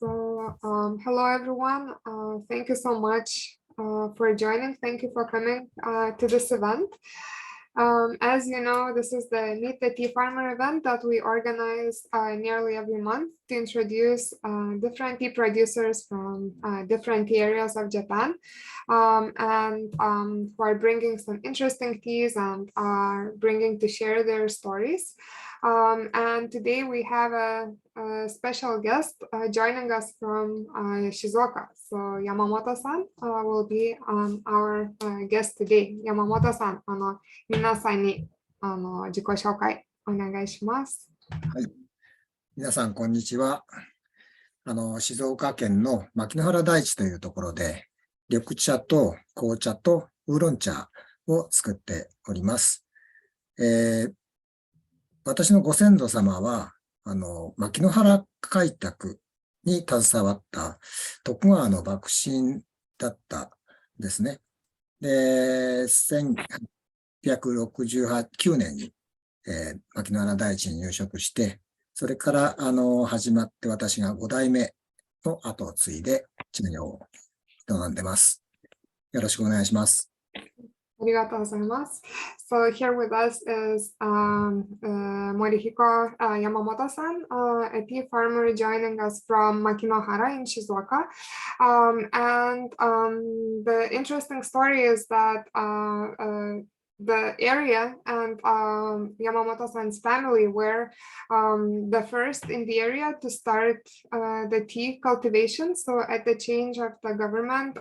Hello everyone. Thank you so much for joining. Thank you for coming to this event. As you know, this is the Meet the Tea Farmer event that we organize nearly every month to introduce different tea producers from different tea areas of Japan, and who are bringing some interesting teas and are bringing to share their stories. And today we have a special guest joining us from Shizuoka. So Yamamoto-san will be our guest today. Yamamoto-san, 皆さんに自己紹介お願いします。はい、皆さんこんにちは。静岡県の牧之原台地というところで緑茶と紅茶とウーロン茶を作っております。私のご先祖様は牧之原開拓に携わった徳川の幕臣だったんですね。で、1869年に、牧之原台地に入植して、それから始まって私が5代目の後を継いで茶業を営んでます。よろしくお願いします。ありがとうございます。So here with us is Morihiko Yamamoto-san, a tea farmer joining us from Makinohara in Shizuoka. The interesting story is that the area and Yamamoto-san's family were the first in the area to start the tea cultivation. So at the change of the government,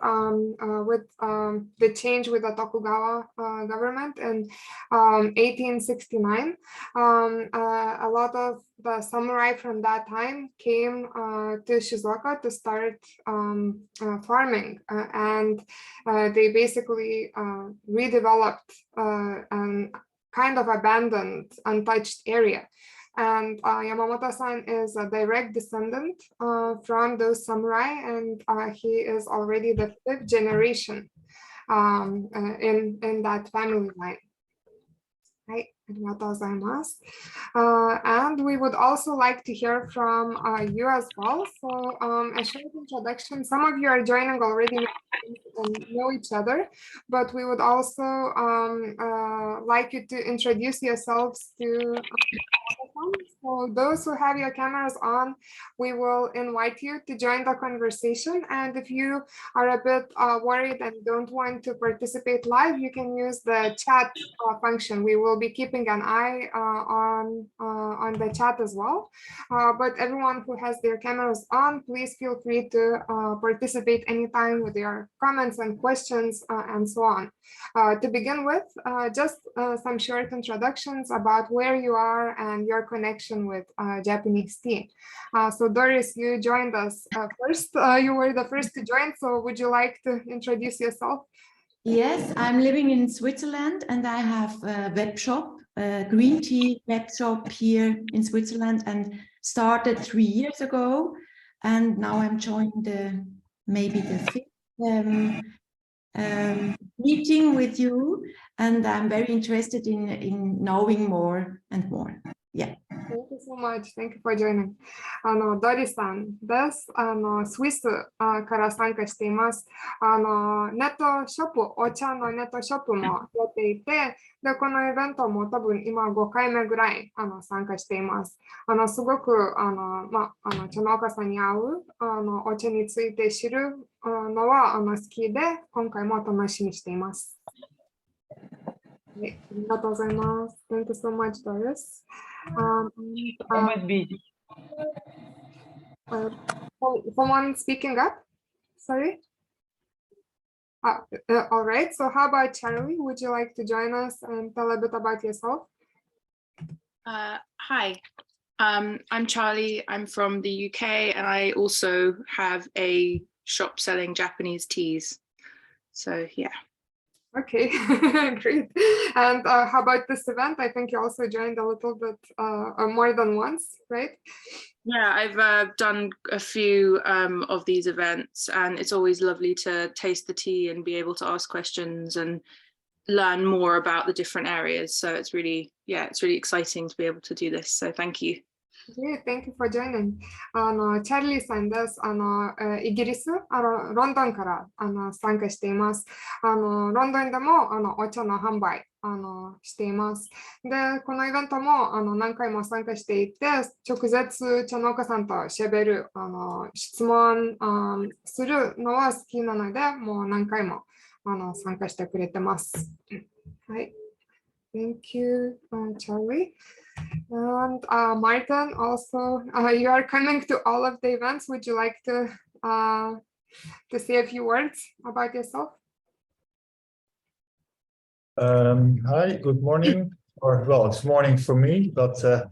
with the change with the Tokugawa government in 1869, a lot of the samurai from that time came to Shizuoka to start farming, and they basically redeveloped and kind of abandoned, untouched area. And Yamamoto-san is a direct descendant from those samurai, and he is already the 5th generation in that family line. Right. And we would also like to hear from you as well. So a short introduction. Some of you are joining already and know each other, but we would also like you to introduce yourselves to so those who have your cameras on, we will invite you to join the conversation. And if you are a bit worried and don't want to participate live, you can use the chat function. We will be keeping an eye on the chat as well. But everyone who has their cameras on, please feel free to participate anytime with your comments and questions and so on. To begin with, just some short introductions about where you are and your connection with Japanese tea. So Doris, you joined us first. You were the first to join, so would you like to introduce yourself? Yes, I'm living in Switzerland and I have a web shop, a green tea web shop here in Switzerland, and started 3 years ago. And now I'm joining maybe the 5th meeting with you, and I'm very interested in knowing more and more. Yeah. Thank you so much. Thank you for joining. ドリさんです。スイスから参加しています。ネットショップ、お茶のネットショップもやっていて、で、このイベントも多分今5回目ぐらい参加しています。すごく茶農家さんに会うお茶について知るのは好きで、今回も楽しみにしています。ありがとうございます。Thank you so much, Doris. Someone speaking up? Sorry? All right. So how about Charlie? Would you like to join us and tell a bit about yourself? Hi, I'm Charlie. I'm from the UK, and I also have a shop selling Japanese teas. So yeah. Okay, great. And how about this event? I think you also joined a little bit more than once, right? Yeah, I've done a few of these events, and it's always lovely to taste the tea and be able to ask questions and learn more about the different areas. So it's really, yeah, it's really exciting to be able to do this. So thank you. Great, thank you for joining. チャーリーさんです。イギリス、ロンドンから参加しています。ロンドンでもお茶の販売しています。で、このイベントも何回も参加していて、直接茶農家さんとしゃべる、質問するのは好きなので、もう何回も参加してくれてます。はい。Thank you, Charlie. And Martin, also, you are coming to all of the events. Would you like to say a few words about yourself? Hi, good morning. Or well, it's morning for me, but it's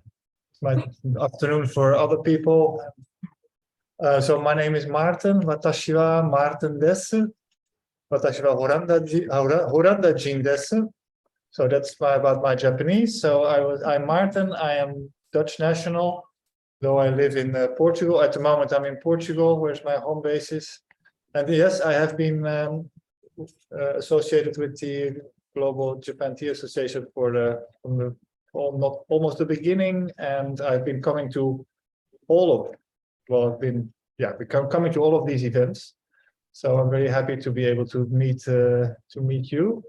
my afternoon for other people. So my name is Martin. Watashi wa Martin desu. Watashi wa Horanda jin desu. So that's about my Japanese. So I'm Martin. I am Dutch national, though I live in Portugal. At the moment, I'm in Portugal, where's my home base is. And yes, I have been associated with the Global Japan Tea Association from almost the beginning, and I've been coming to coming to all of these events. So I'm very happy to be able to meet you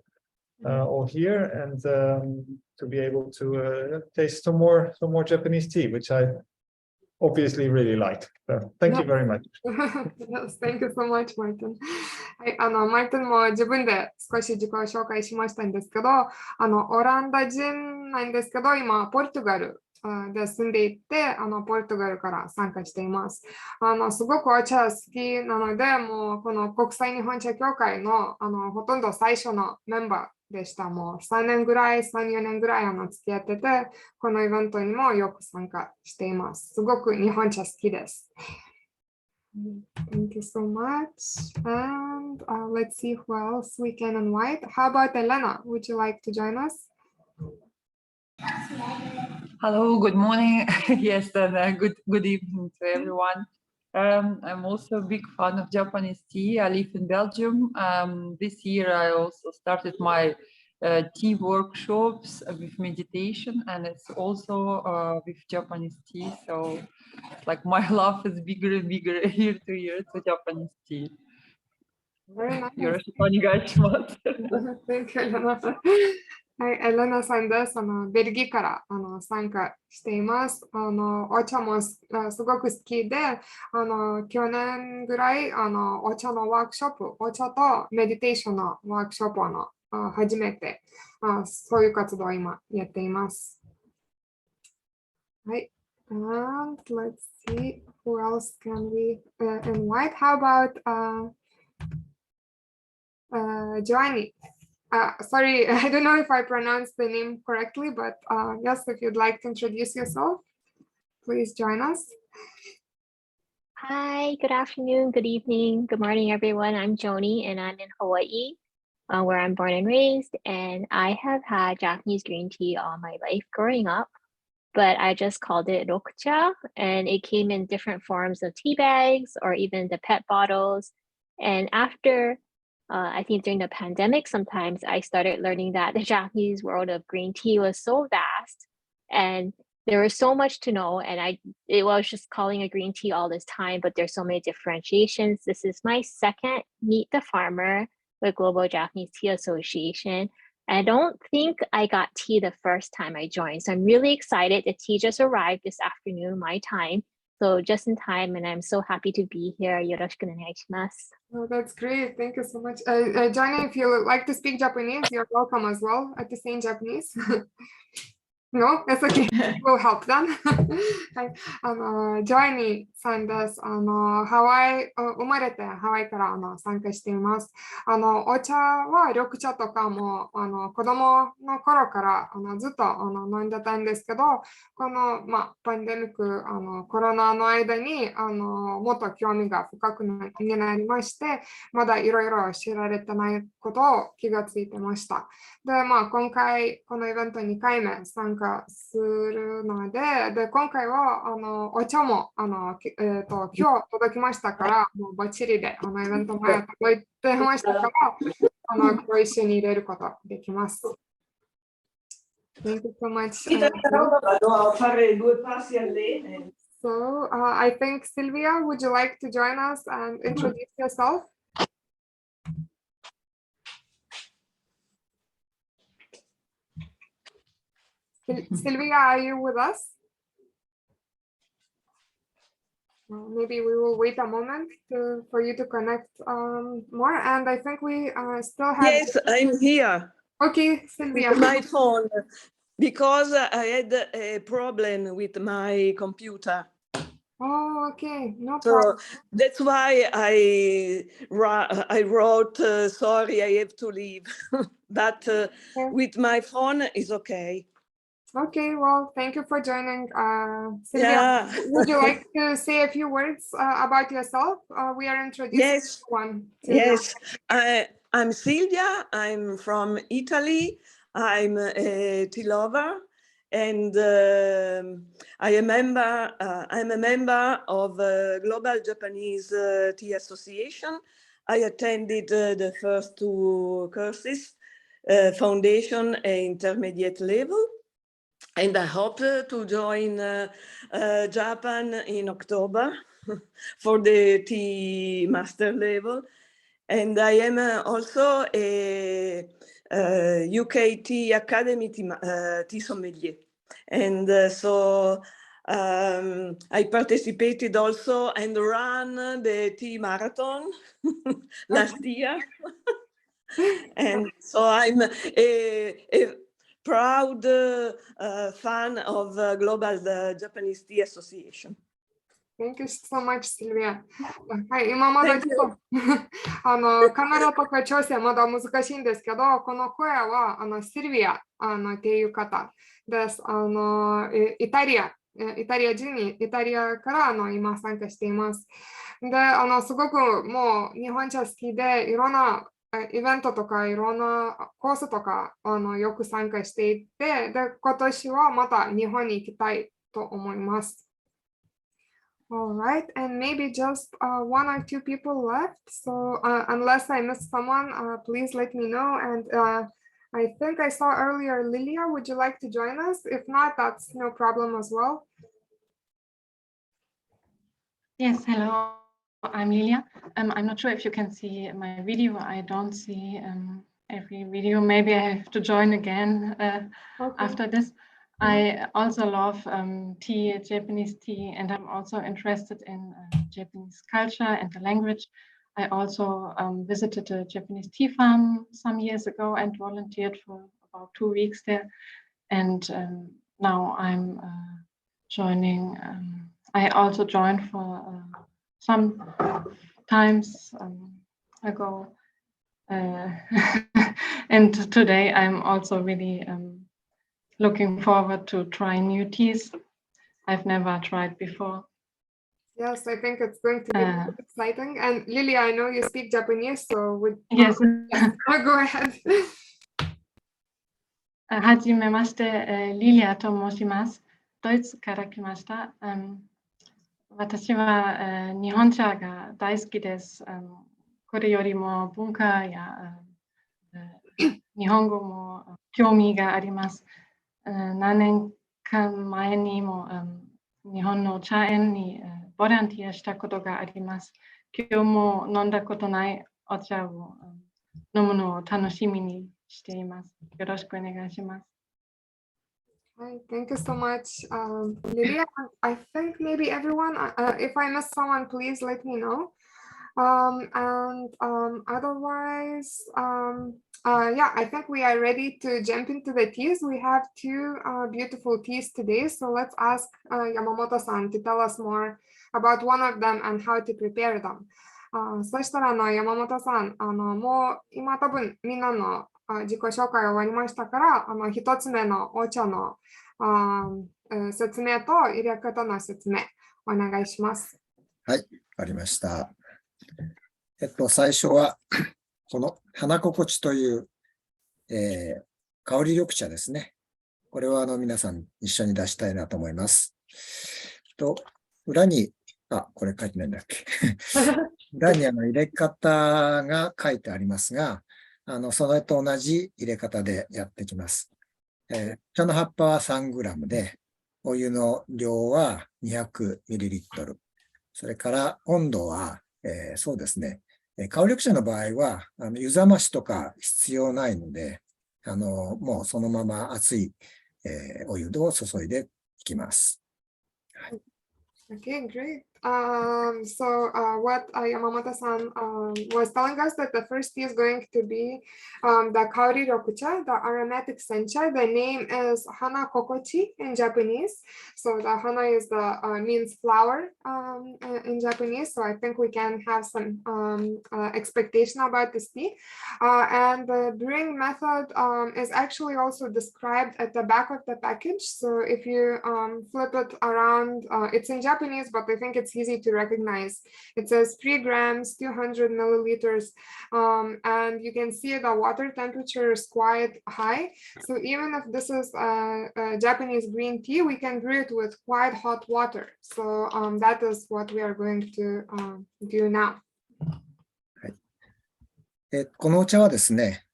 all here, and to be able to taste some more Japanese tea, which I obviously really like. So thank you very much. Yes, thank you so much, Martin. はい、マーティンも自分で少し自己紹介しましたんですけど、オランダ人なんですけど、今、ポルトガルで住んでいて、ポルトガルから参加しています。すごくお茶好きなので、もうこの国際日本茶協会の、ほとんど最初のメンバーでした。もう3年ぐらい、3、4年ぐらい付き合ってて、このイベントにもよく参加しています。すごく日本茶好きです。Thank you so much. And let's see who else we can invite. How about Elena? Would you like to join us? Hello, good morning. Yes, and good evening to everyone. I'm also a big fan of Japanese tea. I live in Belgium. This year I also started my tea workshops with meditation, and it's also with Japanese tea. So like my love is bigger and bigger year to year to Japanese tea. Very nice. よろしくお願いします。Thank you, Elena. はい、エレナさんです。ベルギーから参加しています。お茶もすごく好きで、去年ぐらいお茶のワークショップ、お茶とメディテーションのワークショップを初めてそういう活動を今やっています。はい。And let's see who else can we invite. How about Giovanni? Sorry, I don't know if I pronounced the name correctly, but yes, if you'd like to introduce yourself, please join us. Hi, good afternoon, good evening, good morning, everyone. I'm Joni, and I'm in Hawaii, where I'm born and raised, and I have had Japanese green tea all my life growing up, but I just called it rokucha, and it came in different forms of tea bags or even the PET bottles. And after I think during the pandemic, sometimes I started learning that the Japanese world of green tea was so vast, and there was so much to know. And it was just calling a green tea all this time, but there's so many differentiations. This is my second Meet the Farmer with Global Japanese Tea Association. I don't think I got tea the first time I joined, so I'm really excited. The tea just arrived this afternoon, my time. So just in time, and I'm so happy to be here. よろしくお願いします。 Oh, that's great. Thank you so much. Johnny, if you like to speak Japanese, you're welcome as well at the same Japanese. No, that's okay. We'll help them. はい、ジョイニーさんです。ハワイ、生まれてハワイから参加しています。お茶は緑茶とかも子供の頃からずっと飲んでたんですけど、この、パンデミックコロナの間にもっと興味が深くなりまして、まだいろいろ知られてないことを気がついてました。で、今回このイベント2回目参加するので、今回はお茶も今日届きましたから、もうバッチリでイベント前届いてましたから、ご一緒に入れることできます。Thank you so much. Vado a fare 2 passi a lei. So I think Sylvia, would you like to join us and introduce yourself? Sylvia, are you with us? Well, maybe we will wait a moment for you to connect more. And I think we still have. Yes, I'm here. Okay, Sylvia. With my phone, because I had a problem with my computer. Oh, okay, no So problem. that's why I wrote, sorry, I have to leave. But with my phone is okay. Okay, well, thank you for joining. Sylvia, would you like to say a few words about yourself? We are introducing one. Yes, I'm Silvia. I'm from Italy. I'm a tea lover, and I'm a member of Global Japanese Tea Association. I attended the first 2 courses, foundation and intermediate level. And I hope to join Japan in October for the tea master level. And I am also a UK Tea Academy tea sommelier. And so I participated also and ran the tea marathon last year. And so I'm a proud fan of Global Japanese Tea Association. Thank you so much, Sylvia. はい、今まだちょっとカメラとか調整まだ難しいんですけど、この声はシルビアっていう方です。イタリア人にイタリアから今参加しています。で、すごくもう日本茶好きでいろんなイベントとかいろんなコースとかよく参加していて、で、今年はまた日本に行きたいと思います。All right, and maybe just 1 or 2 people left. So unless I missed someone, please let me know. And I think I saw earlier, Lilia, would you like to join us? If not, that's no problem as well. Yes, hello, I'm Lilia. I'm not sure if you can see my video. I don't see every video. Maybe I have to join again after this. I also love tea, Japanese tea, and I'm also interested in Japanese culture and the language. I also visited a Japanese tea farm some years ago and volunteered for about 2 weeks there. And now I'm joining. I also joined for some times ago. And today I'm also really looking forward to trying new teas I've never tried before. Yes, I think it's going to be exciting. And Lilia, I know you speak Japanese, so would yes. Go ahead. はじめまして、リリアと申します。ドイツから来ました。私は日本茶が大好きです。これよりも文化や日本語も興味があります。何年間前にも日本の茶園にボランティアしたことがあります。今日も飲んだことないお茶を飲むのを楽しみにしています。よろしくお願いします。Hi, thank you so much, Lilia. I think maybe everyone, if I miss someone, please let me know. Otherwise, yeah, I think we are ready to jump into the teas. We have 2 beautiful teas today, so let's ask Yamamoto-san to tell us more about one of them and how to prepare them. そしたら山本さん、もう今多分みんなの自己紹介終わりましたから、1つ目のお茶の説明と入れ方の説明お願いします。はい、わかりました。最初はこの花心地という、香り緑茶ですね。これは皆さん一緒に出したいなと思います。裏に、これ書いてないんだっけ。裏に入れ方が書いてありますが、それと同じ入れ方でやっていきます。茶の葉っぱは3グラムで、お湯の量は200ミリリットル。それから温度は、そうですね。香り緑茶の場合は、湯冷ましとか必要ないので、もうそのまま熱い、お湯を注いでいきます。Okay, great. What Yamamoto-san was telling us that the first tea is going to be the kaori rokucha, the aromatic sencha. The name is hana kokochi in Japanese. So the hana is the means flower in Japanese. So I think we can have some expectation about this tea. And the brewing method is actually also described at the back of the package. So if you flip it around, it's in Japanese, but I think it's easy to recognize. It says 3 grams, 200 milliliters, and you can see the water temperature is quite high. So even if this is a Japanese green tea, we can brew it with quite hot water. So that is what we are going to do now. このお茶はですね、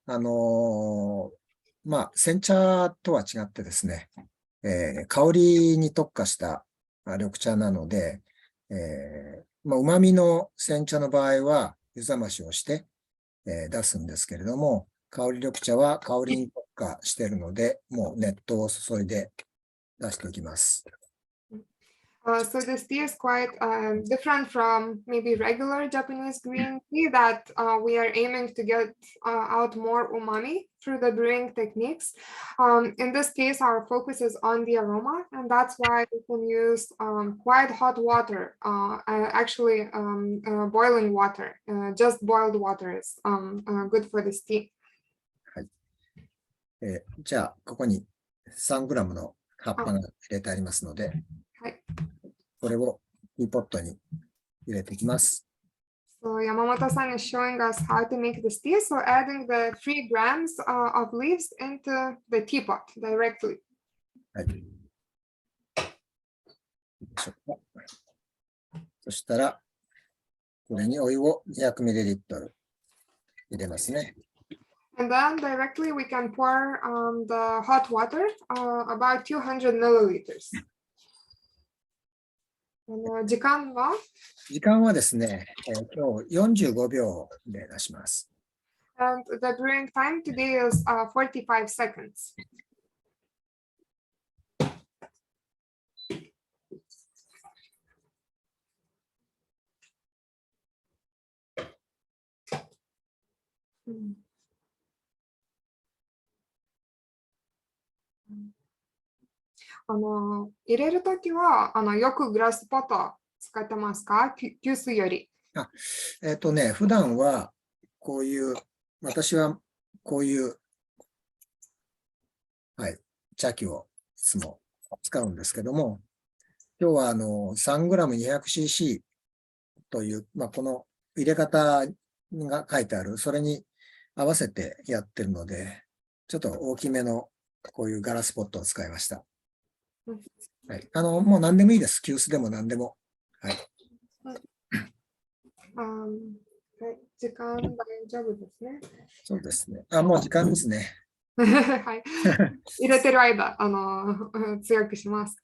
煎茶とは違ってですね、香りに特化した緑茶なので、旨味の煎茶の場合は湯冷ましをして、出すんですけれども、香り緑茶は香りに特化しているので、もう熱湯を注いで出しておきます。So this tea is quite different from maybe regular Japanese green tea that we are aiming to get out more umami through the brewing techniques. In this case, our focus is on the aroma, and that's why we can use quite hot water, actually boiling water. Just boiled water is good for this tea. はい。じゃあ、ここに3グラムの葉っぱが入れてありますので、これをティーポットに入れていきます。So Yamamoto-san is showing us how to make this tea. So adding the 3 grams of leaves into the teapot directly. はい。そしたら、これにお湯を200ミリリットル入れますね。And then directly we can pour the hot water, about 200 milliliters. 時間はですね、今日45秒で出します。And the brewing time today is 45 seconds. 入れるときはよくグラスポット使ってますか？急須より。普段はこういう、私はこういう、茶器をいつも使うんですけども、今日は3g200cc という、この入れ方が書いてある、それに合わせてやってるので、ちょっと大きめのこういうガラスポットを使いました。はい、もう何でもいいです。急須でも何でも。はい。時間大丈夫ですね。そうですね。もう時間ですね。はい。入れてる間、強くします。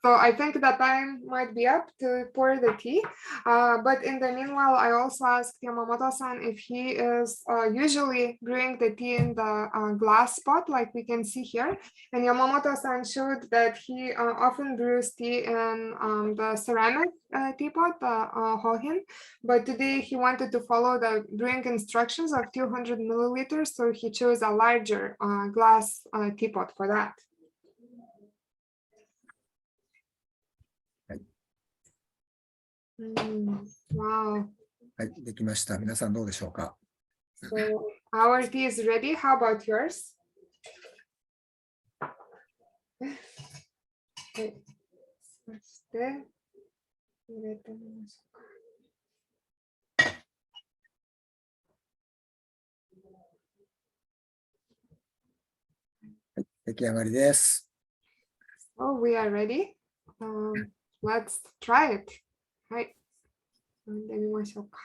So I think the time might be up to pour the tea. But in the meanwhile, I also asked Yamamoto-san if he is usually brewing the tea in the glass pot, like we can see here. And Yamamoto-san showed that he often brews tea in the ceramic teapot, the hohin. But today he wanted to follow the brewing instructions of 200 milliliters, so he chose a larger glass teapot for that. はい。Wow. はい、できました。皆さんどうでしょうか。So our tea is ready. How about yours? はい。そして入れてみましょうか。出来上がりです。So we are ready. Let's try it. はい。飲んでみましょうか。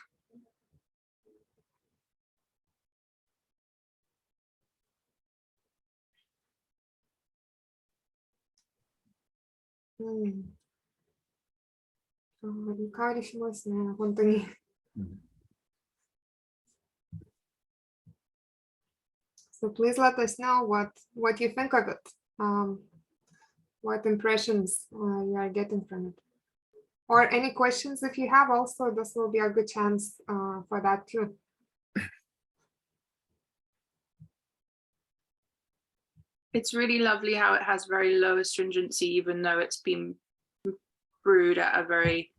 うん。いい香りしますね、本当に。So please let us know what you think of it. What impressions you are getting from it. Or any questions if you have also, this will be a good chance for that too. It's really lovely how it has very low astringency, even though it's been brewed at a very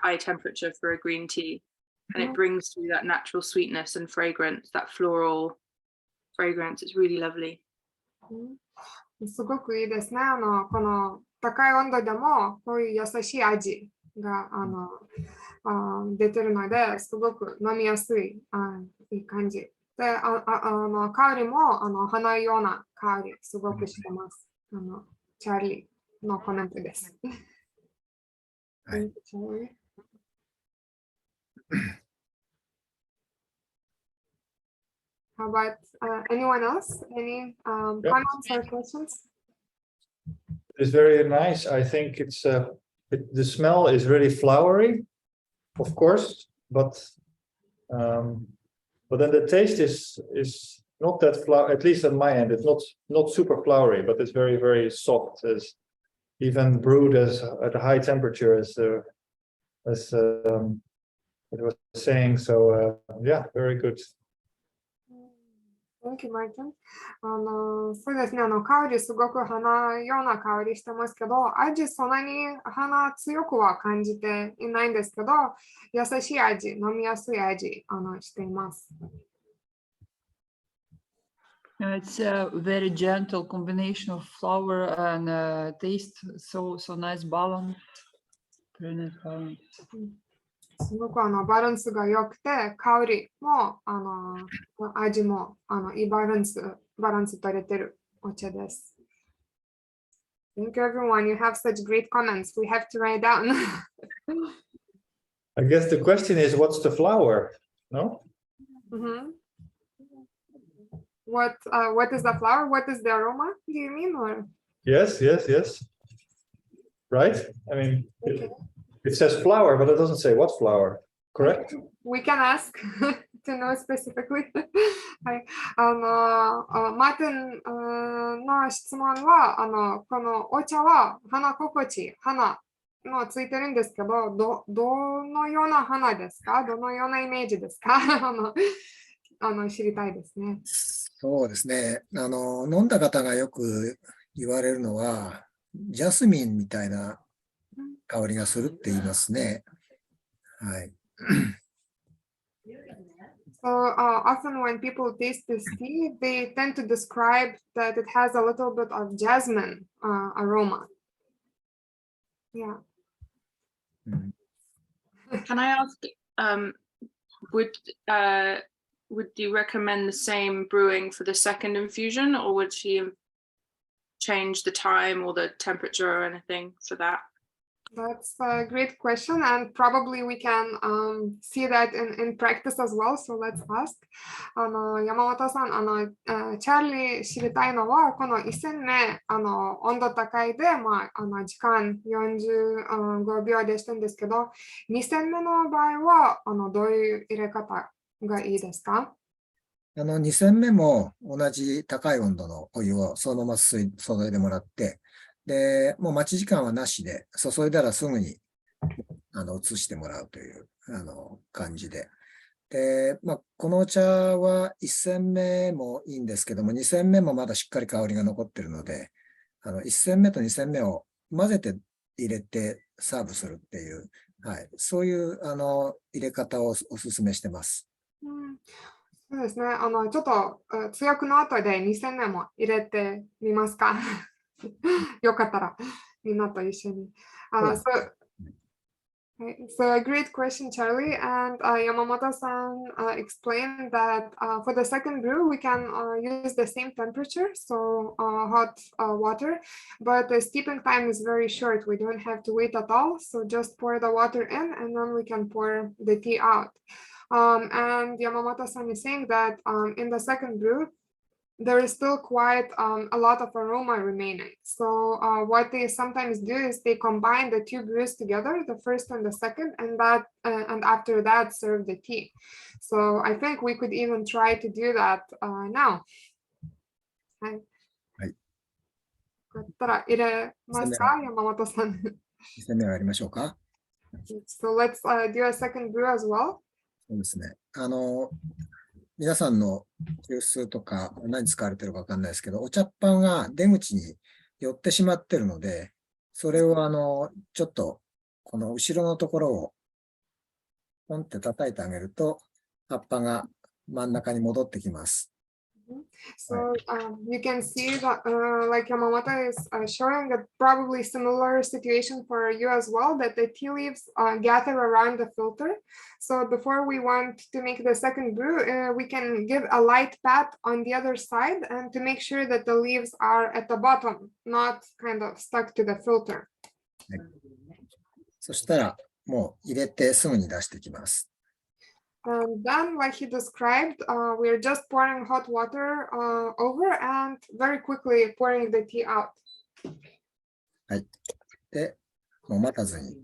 high temperature for a green tea. And it brings through that natural sweetness and fragrance, that floral fragrance. It's really lovely. すごくいいですね。この高い温度でもこういう優しい味が出てるので、すごく飲みやすい、いい感じ。で、香りも花のような香り、すごくしてます。チャーリーのコメントです。はい。How about anyone else? Any comments or questions? It's very nice. I think it's the smell is really flowery, of course, but then the taste is not that flower. At least on my end, it's not super flowery, but it's very, very soft. As even brewed as at a high temperature, as it was saying. So yeah, very good. Thank you, Martin. そうですね、香りすごく花ような香りしてますけど、味そんなに花強くは感じていないんですけど、優しい味、飲みやすい味しています。It's a very gentle combination of flower and taste, so nice balance. Very nice balance. すごくバランスが良くて、香りも味もいいバランス取れてるお茶です。Thank you, everyone. You have such great comments. We have to write down. I guess the question is, what's the flower? No? What is the flower? What is the aroma? Do you mean? Or? Yes. Right? I mean, it says flower, but it doesn't say what flower. Correct? We can ask to know specifically. はい。マーテンの質問は、このお茶は花心地、花のついてるんですけど、どのような花ですか？どのようなイメージですか？知りたいですね。そうですね。飲んだ方がよく言われるのは、ジャスミンみたいな香りがするって言いますね。はい。So often when people taste this tea, they tend to describe that it has a little bit of jasmine aroma. Yeah. Can I ask, would you recommend the same brewing for the second infusion, or would she change the time or the temperature or anything for that? That's a great question, and probably we can see that in practice as well. So let's ask. 山本さん、チャーリー知りたいのは、この1戦目、温度高いで、時間45秒でしたんですけど、2戦目の場合は、どういう入れ方がいいですか2戦目も同じ高い温度のお湯をそのまま注いでもらって、で、もう待ち時間はなしで、注いだらすぐに移してもらうという感じで。で、このお茶は1戦目もいいんですけども、2戦目もまだしっかり香りが残ってるので、1戦目と2戦目を混ぜて入れてサーブするっていう、はい、そういう入れ方をお勧めしてます。そうですね。ちょっと強くの後で2戦目も入れてみますかよかったらみんなと一緒に。So a great question, Charlie. And Yamamoto-san explained that for the second brew, we can use the same temperature, so hot water, but the steeping time is very short. We don't have to wait at all. So just pour the water in and then we can pour the tea out. And Yamamoto-san is saying that in the second brew, there is still quite a lot of aroma remaining. So what they sometimes do is they combine the two brews together, the first and the second, and after that serve the tea. So I think we could even try to do that now. はい。はい。よかったら入れますか、山本さん。2戦目はやりましょうか。So let's do a second brew as well. そうですね。皆さんの急須とか何使われてるかわかんないですけど、お茶っ葉が出口に寄ってしまってるので、それをちょっとこの後ろのところをポンって叩いてあげると、葉っぱが真ん中に戻ってきます。So you can see that like Yamamoto is showing a probably similar situation for you as well, that the tea leaves gather around the filter. So before we want to make the second brew, we can give a light pat on the other side and to make sure that the leaves are at the bottom, not kind of stuck to the filter. はい、そしたらもう入れてすぐに出してきます。And then, like he described, we're just pouring hot water over and very quickly pouring the tea out. はい。で、もう待たずに、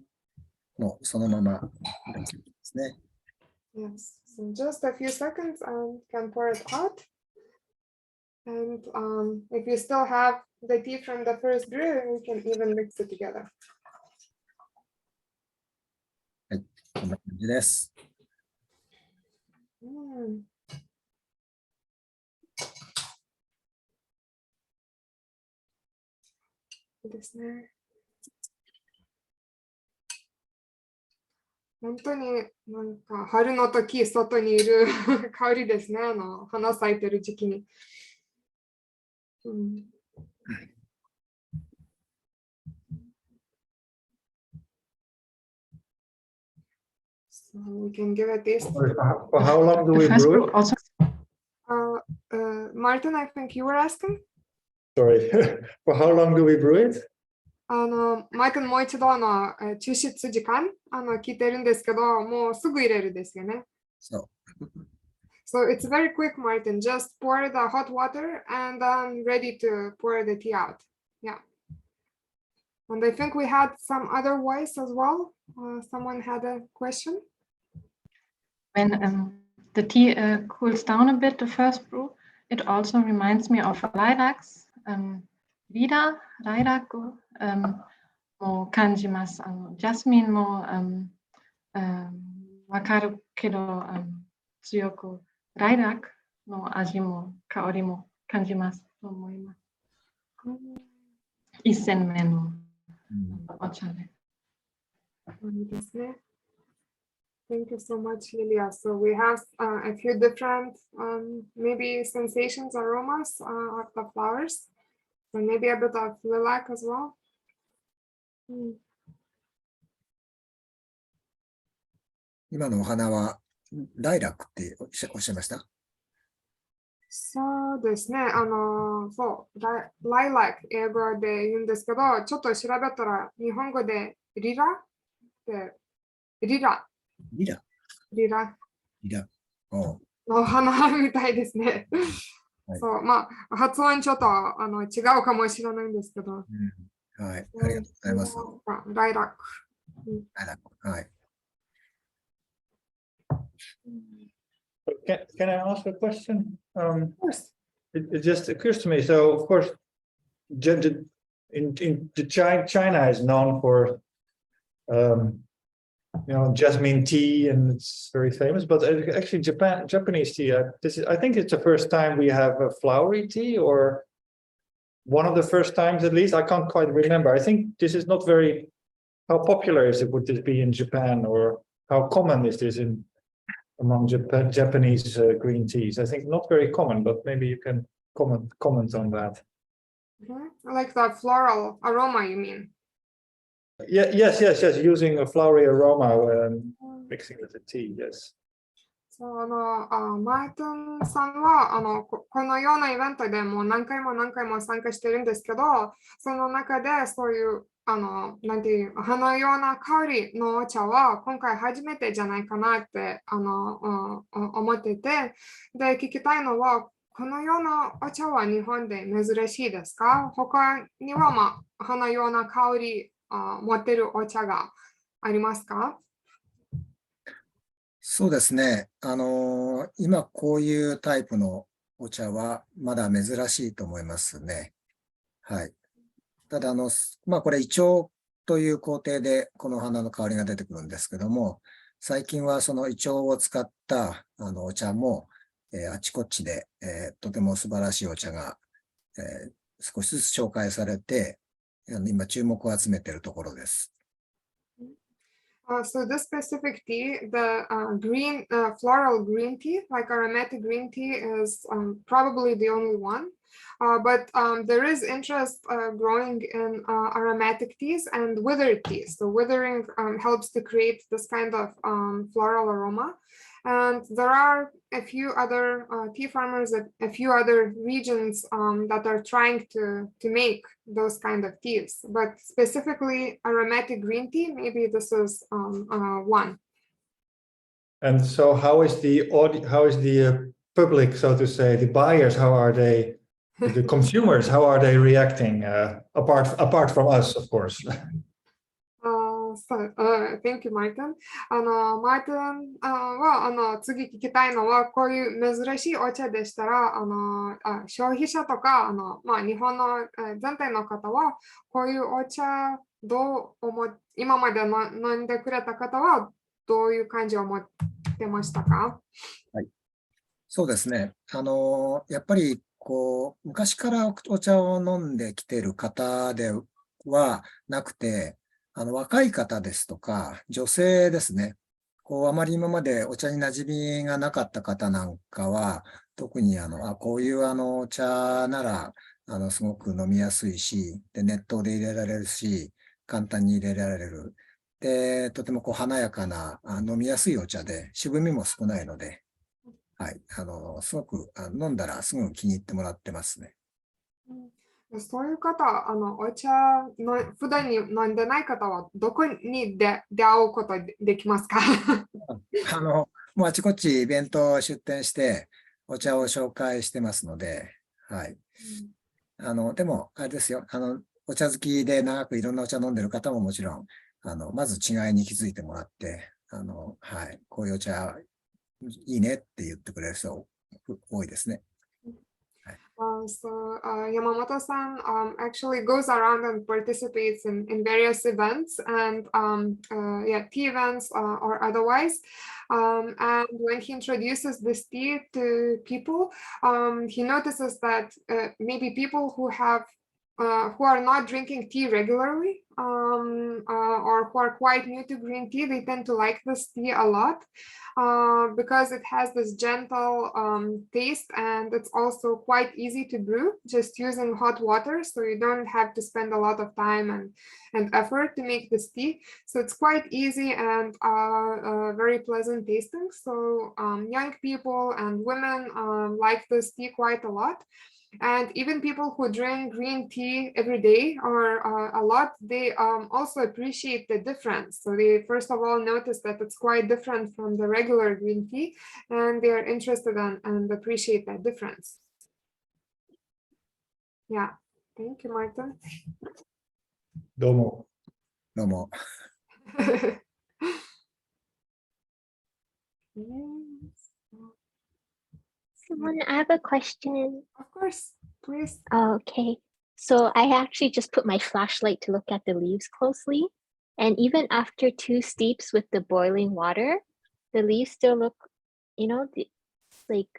もうそのままですね。Yes, so just a few seconds and can pour it out. And if you still have the tea from the first brew, we can even mix it together. はい、こんな感じです。いいですね。本当になんか春の時外にいる香りですね。花咲いてる時期に。So we can give a taste. For how long do we brew it? Martin, I think you were asking? Sorry. For how long do we brew it? マイクもう一度抽出時間聞いてるんですけど、もうすぐ入れるですよね。So it's very quick, Martin. Just pour the hot water and I'm ready to pour the tea out. Yeah. And I think we had some other voice as well. Someone had a question. When the tea cools down a bit, the first brew, it also reminds me of lilacs. Vida, lilac も感じます。ジャスミンもわかるけど、強くライラックの味も香りも感じますと思います。一戦目のお茶で。いいですね。Thank you so much, Lilia. So we have a few different maybe sensations, aromas of the flowers, and maybe a bit of lilac as well. 今のお花はライラックっておっしゃいました？そうですね。そう、ライラック英語で言うんですけど、ちょっと調べたら日本語でリラって、リラ。お花みたいですね。はい、そう、まあ、発音ちょっと違うかもしれないんですけど。はい、ありがとうございます。ライラック。はい。Can I ask a question? Of course. It just occurs to me. So, of course, China is known for, jasmine tea, and it's very famous. But actually, Japanese tea. I think it's the first time we have a flowery tea, or one of the first times at least. I can't quite remember. I think this is not very. How popular is it? Would this be in Japan, or how common is this among Japanese green teas? I think not very common, but maybe you can comment on that. Like the floral aroma, you mean? Yeah, yes. Using a flowery aroma when mixing with the tea, yes. So, マーティンさんはこのようなイベントでもう何回も参加してるんですけど、その中でそういうなんていう花のような香りのお茶は今回初めてじゃないかなって思ってて、で聞きたいのはこのようなお茶は日本で珍しいですか？他には、このような香り持ってるお茶がありますか？そうですね。今こういうタイプのお茶はまだ珍しいと思いますね。はい。ただ、これ、イチョウという工程でこの花の香りが出てくるんですけども、最近はそのイチョウを使ったお茶も、あちこちで、とても素晴らしいお茶が、少しずつ紹介されて、今注目を集めているところです。So this specific tea, the green floral green tea, like aromatic green tea, is probably the only one. But there is interest growing in aromatic teas and withered teas. So withering helps to create this kind of floral aroma. And there are a few other tea farmers at a few other regions that are trying to make those kind of teas. But specifically aromatic green tea, maybe this is one. And so how is the public, so to say, the buyers, how are they, the consumers, how are they reacting, apart from us, of course? Thank you, Martin. マーティンは次聞きたいのは、こういう珍しいお茶でしたら、消費者とか日本の全体の方は、こういうお茶今まで飲んでくれた方は、どういう感じを持ってましたか？はい。そうですね。やっぱり、昔からお茶を飲んできている方ではなくて、若い方ですとか、女性ですね。あまり今までお茶に馴染みがなかった方なんかは、特にこういうお茶なら、すごく飲みやすいし、で、熱湯で入れられるし、簡単に入れられる。で、とても華やかな、飲みやすいお茶で、渋みも少ないので、はい、すごく飲んだらすぐ気に入ってもらってますね。そういう方、お茶の普段に飲んでない方は、どこに出会うことできますか？もうあちこちイベント出店して、お茶を紹介してますので、はい。でも、あれですよ、お茶好きで長くいろんなお茶飲んでる方ももちろん、まず違いに気づいてもらって、はい、こういうお茶いいねって言ってくれる人多いですね。So Yamamoto-san actually goes around and participates in various events and tea events or otherwise. And when he introduces this tea to people, he notices that maybe people who are not drinking tea regularly or who are quite new to green tea, they tend to like this tea a lot. Because it has this gentle taste and it's also quite easy to brew just using hot water, so you don't have to spend a lot of time and effort to make this tea. So it's quite easy and very pleasant tasting. So young people and women like this tea quite a lot. And even people who drink green tea every day or a lot, they also appreciate the difference. So they first of all notice that it's quite different from the regular green tea, and they are interested in and appreciate that difference. Yeah, thank you, Martin. どうも。どうも。Someone, I have a question. Of course, please. Okay, so I actually just put my flashlight to look at the leaves closely, and even after 2 steeps with the boiling water, the leaves still look, like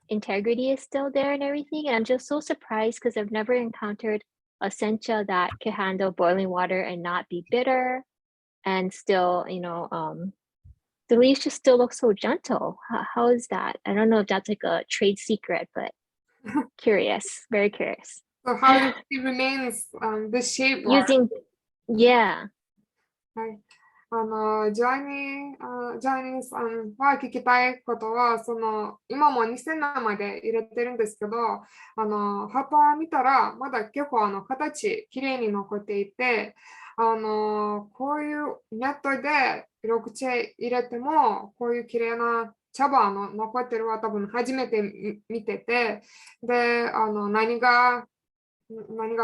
integrity is still there and everything. And I'm just so surprised because I've never encountered a sencha that can handle boiling water and not be bitter, and still, the leaves just still look so gentle. How is that? I don't know if that's like a trade secret, but curious, very curious. So how it remains this shape? Yeah. はい。ジャーニーさんは聞きたいことは、今も2000年まで入れてるんですけど、葉っぱ見たら、まだ結構形、きれいに残っていて、こういうネットで色口入れても、こういうきれいな茶葉の残ってるは多分初めて見てて、で、何が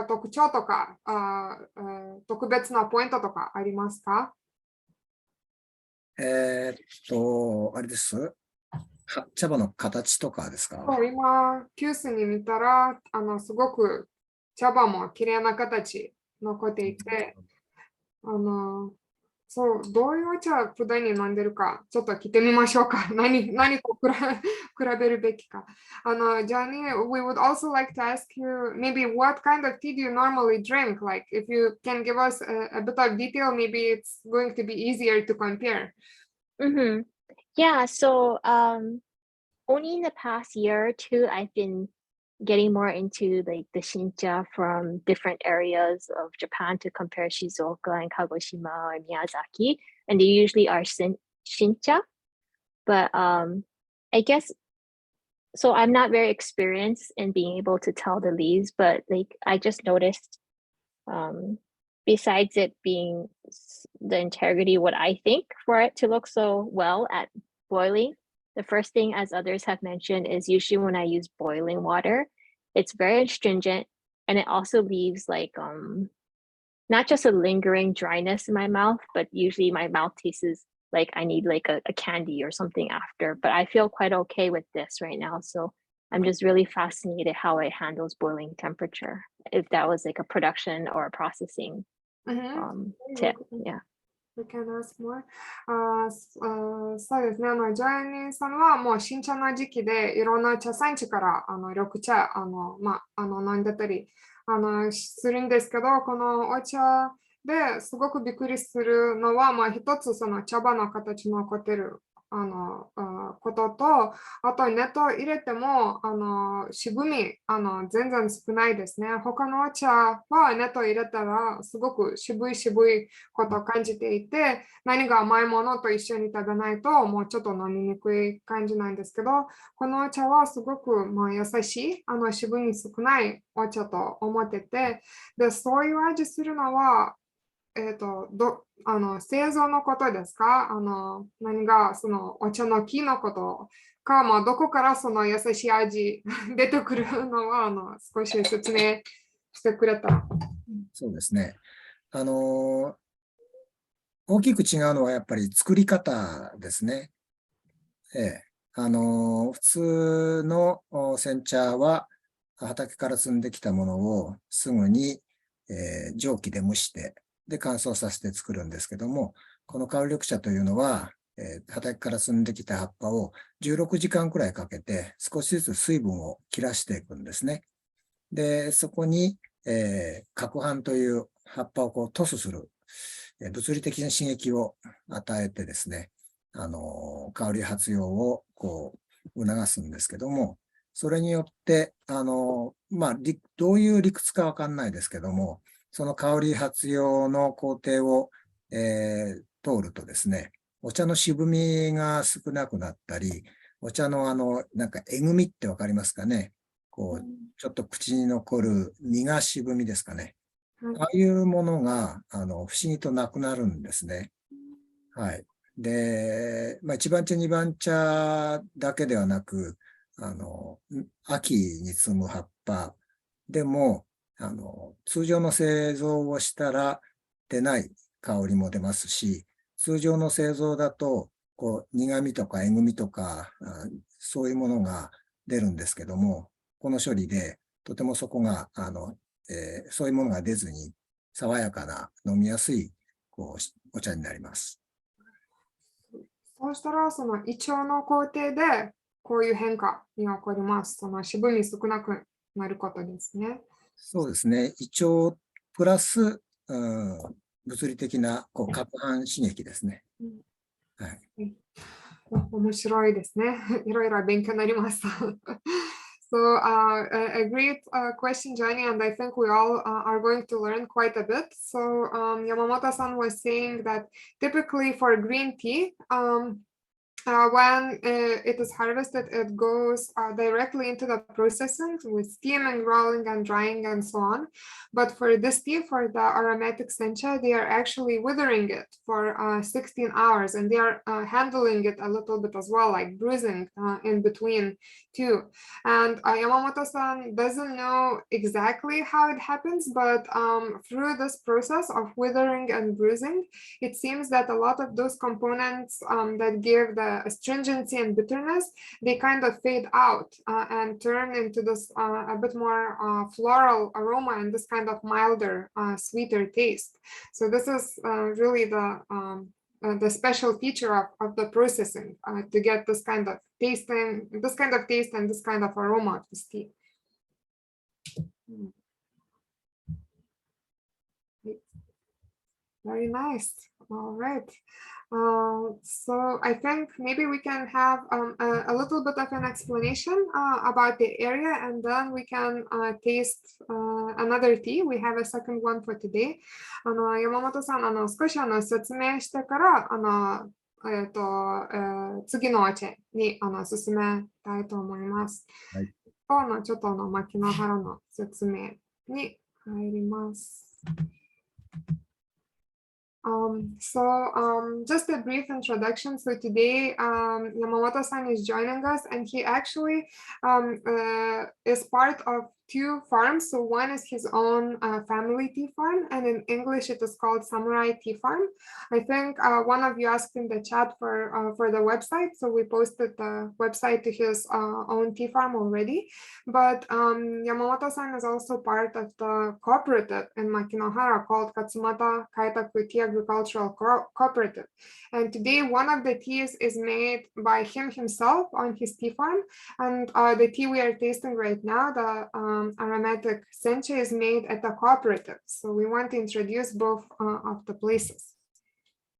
特徴とか、特別なポイントとかありますか？あれです。茶葉の形とかですか？そう、今、急須に見たら、すごく茶葉も綺麗な形残っていて、そう、どういうお茶普段に飲んでるか、ちょっと聞いてみましょうか。何と比べるべきか。Johnny, we would also like to ask you, maybe what kind of tea do you normally drink? Like, if you can give us a bit of detail, maybe it's going to be easier to compare. Mm-hmm. Yeah, so only in the past year or two, I've been getting more into like the Shincha from different areas of Japan to compare Shizuoka and Kagoshima or Miyazaki, and they usually are Shincha. But I guess so. I'm not very experienced in being able to tell the leaves, but like I just noticed, besides it being the integrity, what I think for it to look so well at boiling. The first thing, as others have mentioned, is usually when I use boiling water, it's very astringent and it also leaves like not just a lingering dryness in my mouth, but usually my mouth tastes like I need like a candy or something after. But I feel quite okay with this right now. So I'm just really fascinated how it handles boiling temperature, if that was like a production or a processing tip. Yeah. We can ask more. そうですね。ジョアニーさんはもう新茶の時期でいろんな茶産地から緑茶飲んでたりするんですけど、このお茶ですごくびっくりするのは、一つその茶葉の形の残ってることと、あと熱を入れても渋み全然少ないですね。他のお茶は熱を入れたらすごく渋いことを感じていて、何が甘いものと一緒に食べないともうちょっと飲みにくい感じなんですけど、このお茶はすごく優しい渋み少ないお茶と思ってて、でそういう味するのは製造のことですか？何がそのお茶の木のことか、どこからその優しい味出てくるのは少し説明してくれたら。そうですね。大きく違うのはやっぱり作り方ですね。普通の煎茶は畑から摘んできたものをすぐに、蒸気で蒸してで乾燥させて作るんですけども、この香り緑茶というのは、畑から摘んできた葉っぱを16時間くらいかけて少しずつ水分を切らしていくんですね。で、そこに、攪拌という葉っぱをトスする、物理的な刺激を与えてですね、香り発揚を促すんですけども、それによって、どういう理屈かわかんないですけども、その香り発揚の工程を、通るとですね、お茶の渋みが少なくなったり、お茶のなんかえぐみってわかりますかね。ちょっと口に残る苦渋みですかね。ああいうものが、不思議となくなるんですね。はい。で、一番茶、二番茶だけではなく、秋に摘む葉っぱでも、通常の製造をしたら出ない香りも出ますし、通常の製造だと、苦味とかえぐみとか、そういうものが出るんですけども、この処理でとてもそこが、そういうものが出ずに、爽やかな飲みやすいお茶になります。そうしたら、その胃腸の工程でこういう変化に起こります。その渋み少なくなることですね。そうですね。胃腸プラス、物理的な攪拌刺激ですね。はい。面白いですね。いろいろ勉強になりました。So a great question, Johnny, and I think we all are going to learn quite a bit. So Yamamoto-san was saying that typically for green tea, when it is harvested, it goes directly into the processing with steaming, rolling, and drying, and so on. But for this tea, for the aromatic sencha, they are actually withering it for 16 hours, and they are handling it a little bit as well, like bruising in between too. And Yamamoto-san doesn't know exactly how it happens, but through this process of withering and bruising, it seems that a lot of those components that give the astringency and bitterness, they kind of fade out and turn into this a bit more floral aroma and this kind of milder, sweeter taste. So this is really the special feature of the processing to get this kind of taste and this kind of aroma of this tea. Very nice. All right. So I think maybe we can have a little bit of an explanation about the area, and then we can taste another tea. We have a second one for today. 山本さん、少し説明してから、次のお茶に進めたいと思います。はい。ちょっと牧之原の説明に入ります。Just a brief introduction. So today, Yamamoto-san is joining us, and he actually is part of two farms. So one is his own family tea farm, and in English it is called Samurai Tea Farm. I think one of you asked in the chat for the website, so we posted the website to his own tea farm already. But Yamamoto-san is also part of the cooperative in Makinohara called Katsumata Kaitaku Tea Agricultural Cooperative. And today one of the teas is made by him himself on his tea farm, and the tea we are tasting right now, the aromatic sencha, is made at the cooperative. So we want to introduce both of the places.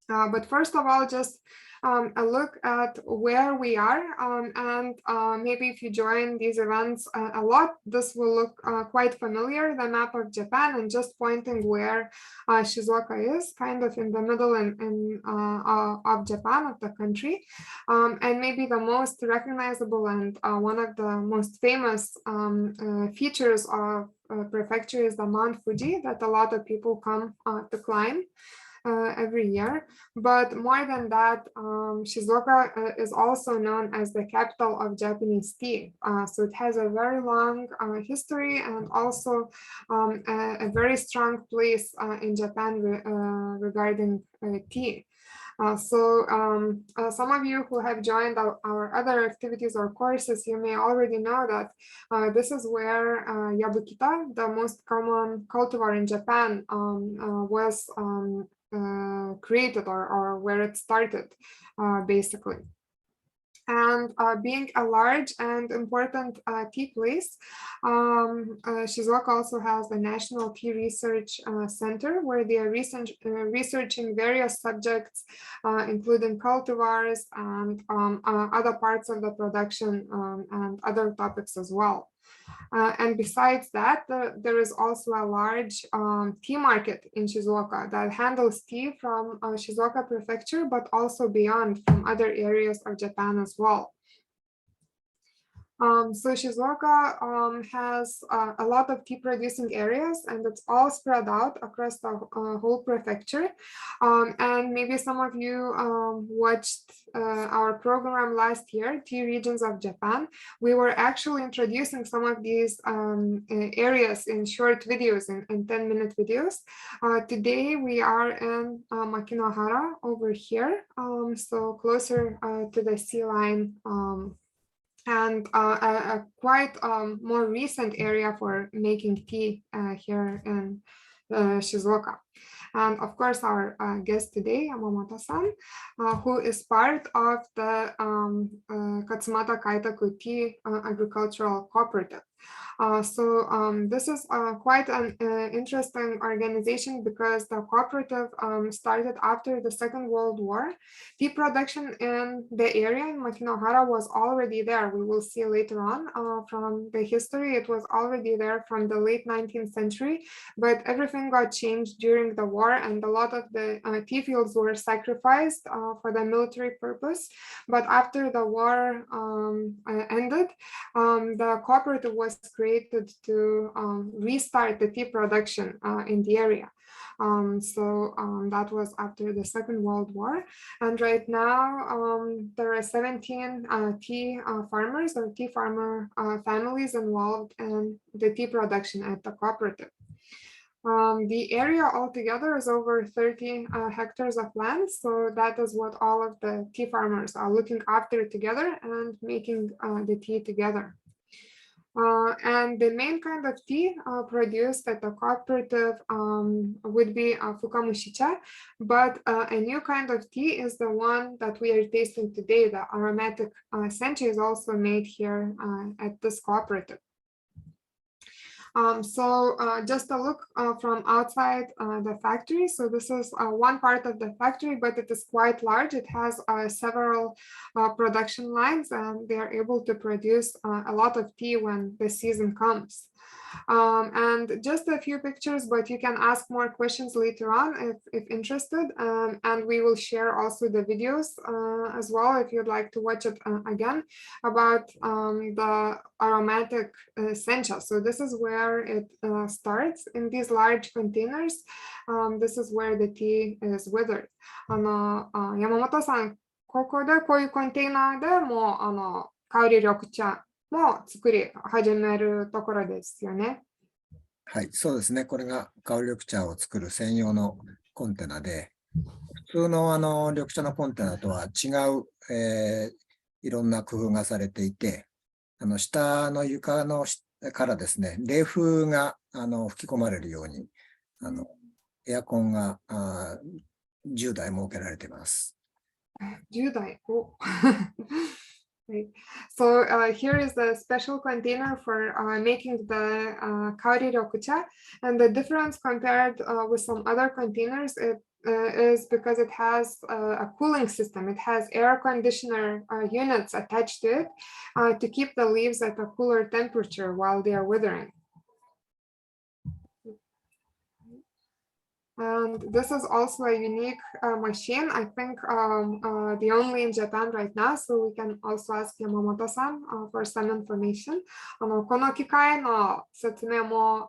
But first of all, just a look at where we are, and maybe if you join these events a lot, this will look quite familiar, the map of Japan, and just pointing where Shizuoka is, kind of in the middle of Japan, of the country. And maybe the most recognizable and one of the most famous features of prefecture is the Mount Fuji that a lot of people come to climb every year. But more than that, Shizuoka is also known as the capital of Japanese tea. So it has a very long history, and also a very strong place in Japan regarding tea. Some of you who have joined our other activities or courses, you may already know that this is where Yabukita, the most common cultivar in Japan, was created, or where it started, basically. And being a large and important tea place, Shizuoka also has the National Tea Research Center, where they are researching various subjects, including cultivars and other parts of the production, and other topics as well. And besides that, there is also a large tea market in Shizuoka that handles tea from Shizuoka Prefecture, but also beyond, from other areas of Japan as well. So Shizuoka has a lot of tea producing areas, and it's all spread out across the whole prefecture. And maybe some of you watched our program last year, Tea Regions of Japan. We were actually introducing some of these areas in short videos, in 10-minute videos. Today we are in Makinohara over here, so closer to the sea line. And a quite more recent area for making tea here in Shizuoka. And of course, our guest today, Yamamoto-san, who is part of the Katsumata Kaitaku Tea Agricultural Cooperative. This is quite an interesting organization, because the cooperative started after the Second World War. Tea production in the area in Makinohara was already there. We will see later on from the history, it was already there from the late 19th century, but everything got changed during during the war, and a lot of the tea fields were sacrificed for the military purpose. But after the war ended, the cooperative was created to restart the tea production in the area. That was after the Second World War. And right now, there are 17 tea farmers or tea farmer families involved in the tea production at the cooperative. The area altogether is over 30 hectares of land. So that is what all of the tea farmers are looking after together and making the tea together. And the main kind of tea produced at the cooperative would be fukamushicha, but a new kind of tea is the one that we are tasting today. The aromatic sencha is also made here at this cooperative. Just a look from outside the factory. So this is one part of the factory, but it is quite large. It has several production lines, and they are able to produce a lot of tea when the season comes. And just a few pictures, but you can ask more questions later on if interested. And we will share also the videos as well if you'd like to watch it again about the aromatic sencha. So this is where it starts in these large containers. This is where the tea is withered. Yamamoto-san, ここでこういうコンテナでもう香り緑茶も作り始めるところですよね。はい、そうですね。これが香り緑茶を作る専用のコンテナで、普通の緑茶のコンテナとは違う、いろんな工夫がされていて、下の床のからですね、冷風が吹き込まれるように、エアコンが10台設けられています。10台。Right. So here is a special container for making the kaori ryokucha, and the difference compared with some other containers is because it has a cooling system. It has air conditioner units attached to it to keep the leaves at a cooler temperature while they are withering. And this is also a unique machine, I think the only in Japan right now, so we can also ask Yamamoto-san for some information. この機械の説明も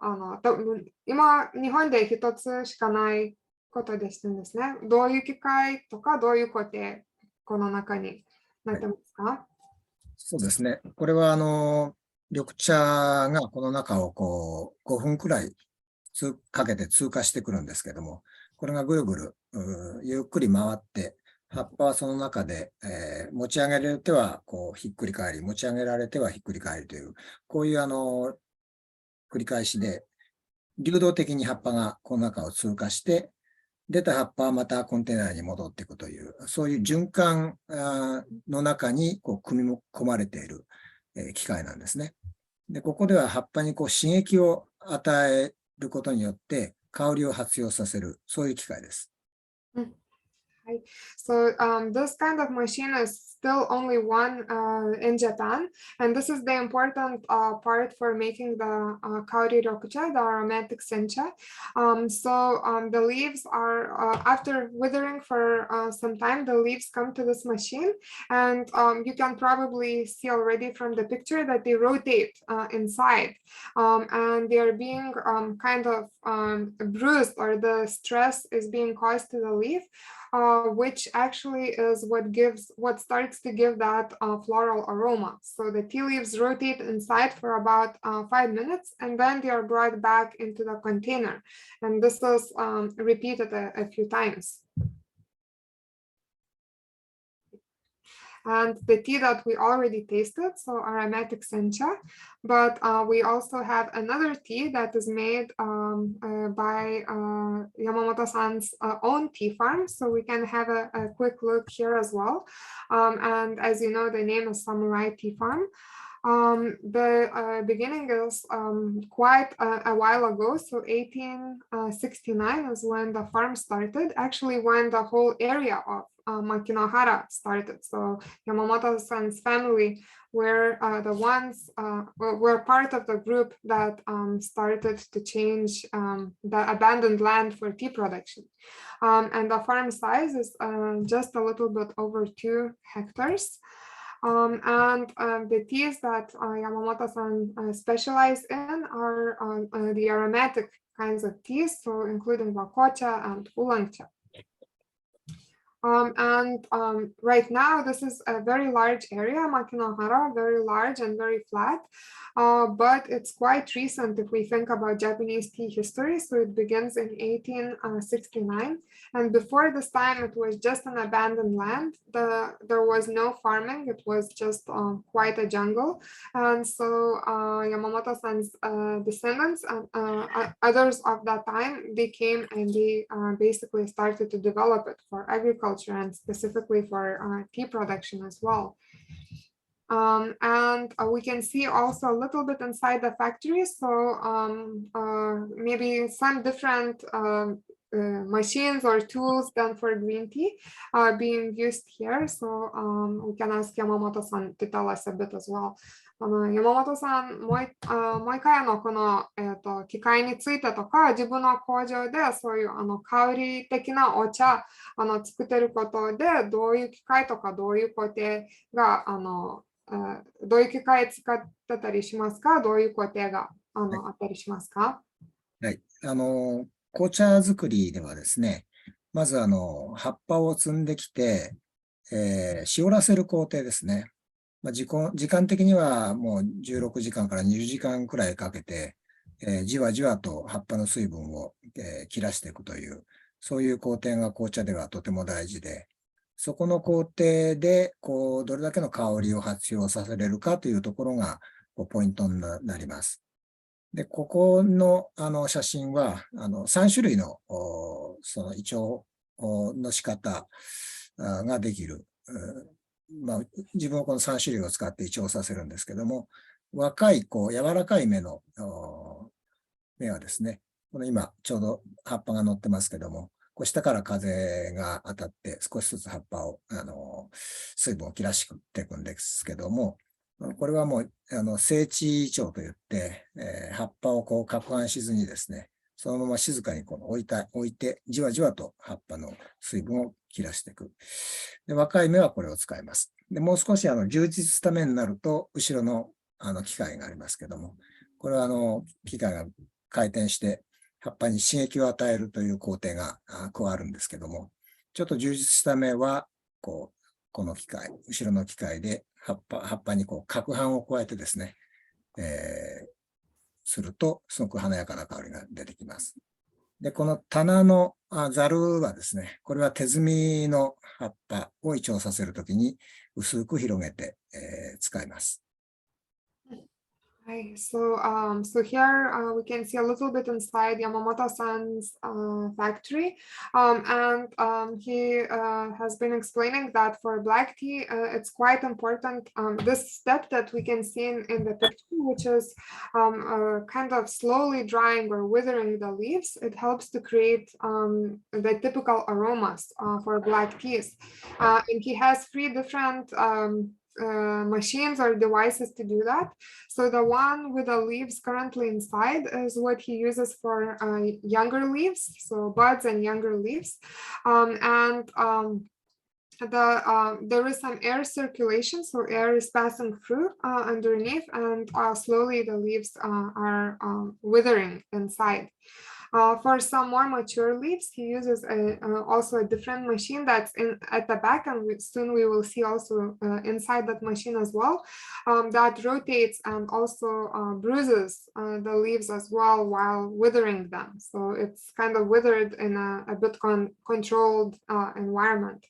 今、日本で一つしかないことですね。どういう機械とかどういう工程、この中になってますか？はい、そうですね。これは緑茶がこの中をこう5分くらいかけて通過してくるんですけども、これがぐるぐるゆっくり回って、葉っぱはその中で、持ち上げられてはこうひっくり返り、持ち上げられてはひっくり返りという、こういう繰り返しで、流動的に葉っぱがこの中を通過して、出た葉っぱはまたコンテナに戻っていくという、そういう循環の中にこう組み込まれている機械なんですね。で、ここでは葉っぱにこう刺激を与えることによって香りを発揚させる、そういう機械です。So this kind of machine is still only one in Japan, and this is the important part for making the kaori ryokucha, the aromatic sencha. The leaves are, after withering for some time, the leaves come to this machine, and you can probably see already from the picture that they rotate inside, and they are being kind of bruised, or the stress is being caused to the leaf. Which actually is what starts to give that floral aroma. So the tea leaves rotate inside for about 5 minutes, and then they are brought back into the container. And this is repeated a few times. And the tea that we already tasted, so aromatic sencha, but we also have another tea that is made by Yamamoto-san's own tea farm. So we can have a quick look here as well. And as you know, the name is Samurai Tea Farm. The beginning is quite a while ago, so 1869 is when the farm started, actually when the whole area of Makinohara started. So Yamamoto-san's family were the ones were part of the group that started to change the abandoned land for tea production. And the farm size is just a little bit over 2 hectares. And the teas that Yamamoto-san specialized in are the aromatic kinds of teas, so including wakocha and oolong-cha. Right now, this is a very large area, Makinohara, very large and very flat, but it's quite recent if we think about Japanese tea history. So it begins in 1869, and before this time, it was just an abandoned land. There was no farming, it was just quite a jungle. And so Yamamoto-san's descendants and others of that time, they came and they basically started to develop it for agriculture and specifically for tea production as well. And we can see also a little bit inside the factory. So maybe some different machines or tools than for green tea being used here. So we can ask Yamamoto-san to tell us a bit as well. 山本さん、もう一回この、機械についてとか、自分の工場でそういう香り的なお茶作ってることで、どういう機械とかどういう工程がどういう機械使ってたりしますか？どういう工程があったりしますか？はい。紅茶作りではですね、まず葉っぱを摘んできて、しおらせる工程ですね。時間的にはもう16時間から20時間くらいかけて、じわじわと葉っぱの水分を、切らしていくという、そういう工程が紅茶ではとても大事で、そこの工程でどれだけの香りを発表させれるかというところがポイントになります。で、ここの写真は3種類のその胃腸の仕方ができる。自分はこの3種類を使って胃腸させるんですけども、若い柔らかい芽の芽はですね、この今ちょうど葉っぱが乗ってますけども、下から風が当たって少しずつ葉っぱを水分を切らしていくんですけども、これはもう整地胃腸といって、葉っぱを攪拌しずにですね、そのまま静かに置いて、じわじわと葉っぱの水分を切らしていく。で、若い芽はこれを使います。で、もう少し充実した芽になると、後ろの機械がありますけども、これは機械が回転して、葉っぱに刺激を与えるという工程が加わるんですけども、ちょっと充実した芽は、この機械、後ろの機械で葉っぱに攪拌を加えてですね、すると、すごく華やかな香りが出てきます。で、この棚のざるはですね、これは手摘みの葉っぱを胃腸させるときに薄く広げて、使います。Hi. So here we can see a little bit inside Yamamoto-san's factory, and he has been explaining that for black tea, it's quite important. This step that we can see in the picture, which is kind of slowly drying or withering the leaves, it helps to create the typical aromas for black teas. And he has 3 different machines or devices to do that. So the one with the leaves currently inside is what he uses for younger leaves, so buds and younger leaves. There is some air circulation, so air is passing through underneath, and slowly the leaves are withering inside. For some more mature leaves, he uses also a different machine that's at the back, and soon we will see also inside that machine as well, that rotates and also bruises the leaves as well while withering them. So it's kind of withered in a bit controlled environment.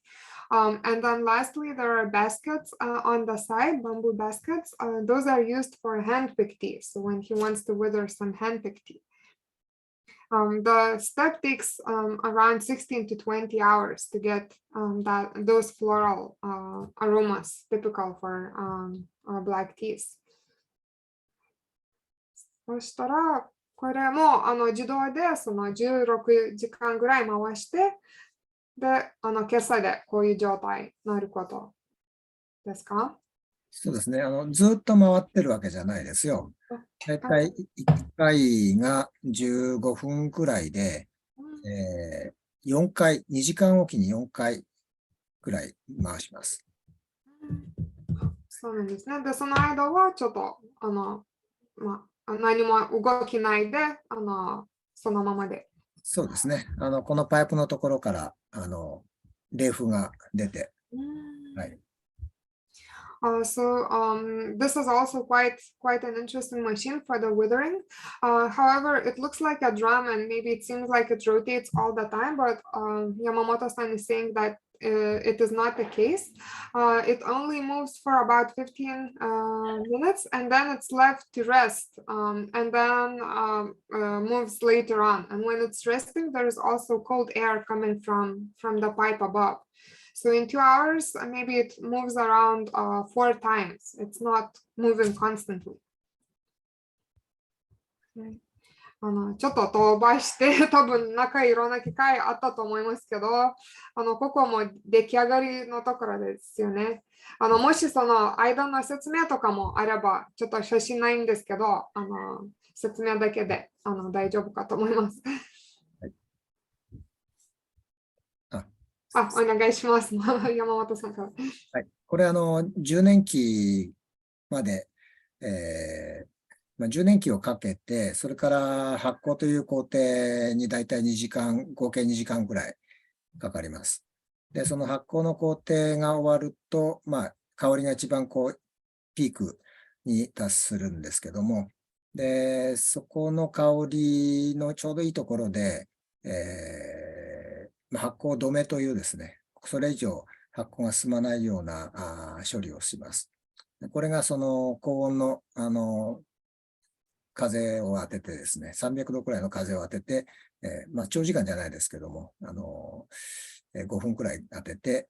And then lastly, there are baskets on the side, bamboo baskets. Those are used for hand-picked tea. So when he wants to wither some hand-picked tea. The step takes around 16 to 20 hours to get those floral aromas typical for black teas. そしたら、これも自動でその16時間ぐらい回して、で、決済でこういう状態になることですか？そうですね。ずっと回ってるわけじゃないですよ。だいたい1回が15分くらいで、4回、2時間おきに4回くらい回します。そうなんですね。で、その間はちょっと、何も動きないで、そのままで。そうですね。このパイプのところから、冷風が出て、はい。This is also quite an interesting machine for the withering. However, it looks like a drum and maybe it seems like it rotates all the time, but Yamamoto-san is saying that it is not the case. It only moves for about 15 minutes and then it's left to rest and then moves later on. And when it's resting, there is also cold air coming from the pipe above. So in 2 hours, maybe it moves around 4 times. It's not moving constantly. ちょっと飛ばして多分中いろんな機械あったと思いますけど、ここも出来上がりのところですよね。もしその間の説明とかもあれば、ちょっと写真ないんですけど、説明だけで大丈夫かと思います。お願いします。山本さんから。はい。これ10年期まで、10年期をかけて、それから発酵という工程にだいたい2時間、合計2時間くらいかかります。で、その発酵の工程が終わると、香りが一番ピークに達するんですけども、で、そこの香りのちょうどいいところで、発酵止めというですね、それ以上発酵が進まないような処理をします。これがその高温の風を当ててですね、300度くらいの風を当てて、長時間じゃないですけども、5分くらい当てて、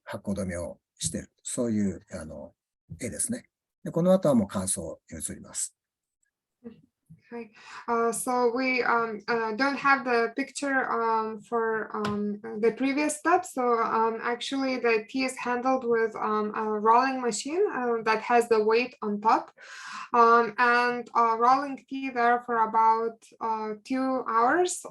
発酵止めをしている、そういう絵ですね。で、この後はもう乾燥に移ります。Okay. So we don't have the picture for the previous step. So actually the tea is handled with a rolling machine that has the weight on top. And rolling tea there for about 2 hours.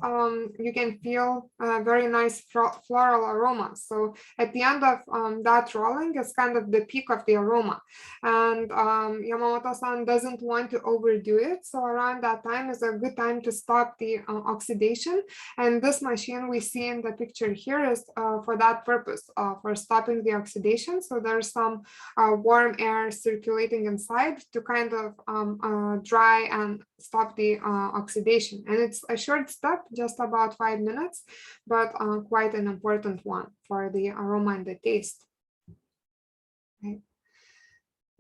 You can feel a very nice floral aroma. So at the end of that rolling is kind of the peak of the aroma. And Yamamoto-san doesn't want to overdo it. So around that time is a good time to stop the oxidation. And this machine we see in the picture here is for that purpose, for stopping the oxidation. So there's some warm air circulating inside to kind of dry and stop the oxidation. And it's a short step, just about 5 minutes, but quite an important one for the aroma and the taste. Okay.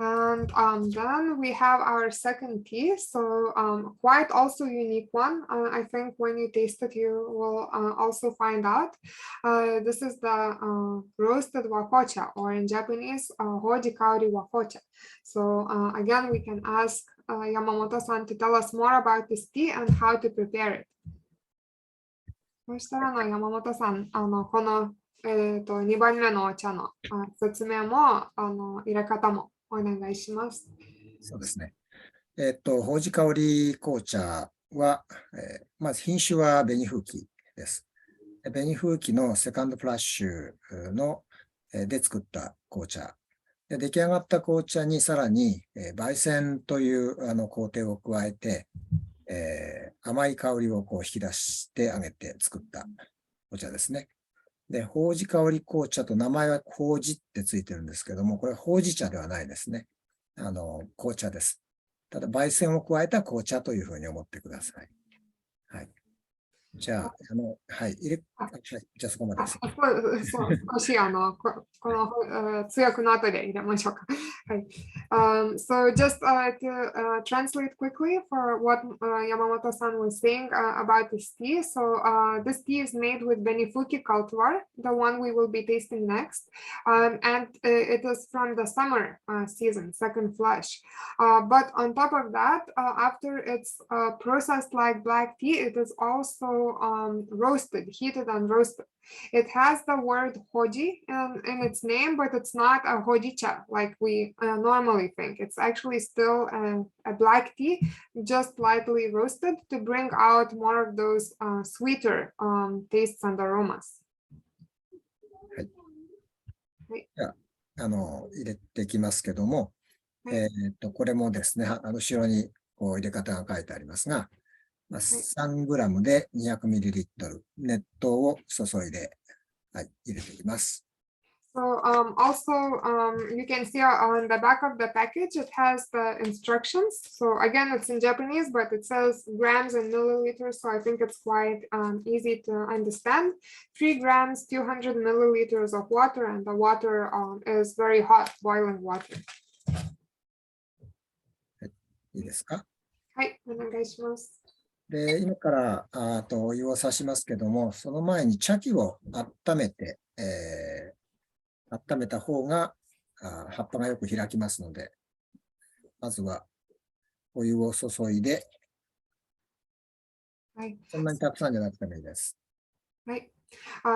And then we have our second tea, so quite also unique one. I think when you taste it, you will also find out. This is the roasted wakocha, or in Japanese, hoji kaori wakocha. So again, we can ask Yamamoto-san to tell us more about this tea and how to prepare it. そしたら山本さん、この、2番目のお茶の説明も入れ方もお願いします。そうですね。ほうじ香り紅茶は、まず品種は紅風紀です。紅風紀のセカンドフラッシュので作った紅茶。で出来上がった紅茶にさらに焙煎という工程を加えて、甘い香りを引き出してあげて作ったお茶ですね。で、ほうじ香り紅茶と名前はほうじってついてるんですけども、これはほうじ茶ではないですね。紅茶です。ただ、焙煎を加えた紅茶というふうに思ってください。はい。じゃあ、はい。じゃあそこまでです。そう、少しこの通訳の後で入れましょうか。はい。So just to translate quickly for what Yamamoto-san was saying about this tea. So this tea is made with Benifuki cultivar, the one we will be tasting next. And it is from the summer season, second flush. But on top of that, after it's processed like black tea, it is also roasted, heated and roasted. It has the word hoji in its name, but it's not a hojicha like we normally think. It's actually still a black tea, just lightly roasted to bring out more of those sweeter tastes and aromas. 入れてきますけども、これもですね、後ろにこう入れ方が書いてありますが、3グラムで 200ml 熱湯を注いで、入れていきます。So also you can see on the back of the package, it has the instructions. So again, it's in Japanese, but it says grams and milliliters. So I think it's quite easy to understand. 3 grams, 200 milliliters of water, and the water is very hot, boiling water. いいですか？はい、お願いします。で、今からお湯を差しますけども、その前に茶器を温めて、温めた方が葉っぱがよく開きますので、まずはお湯を注いで、そんなにたくさんじゃなくてもいいです。はい。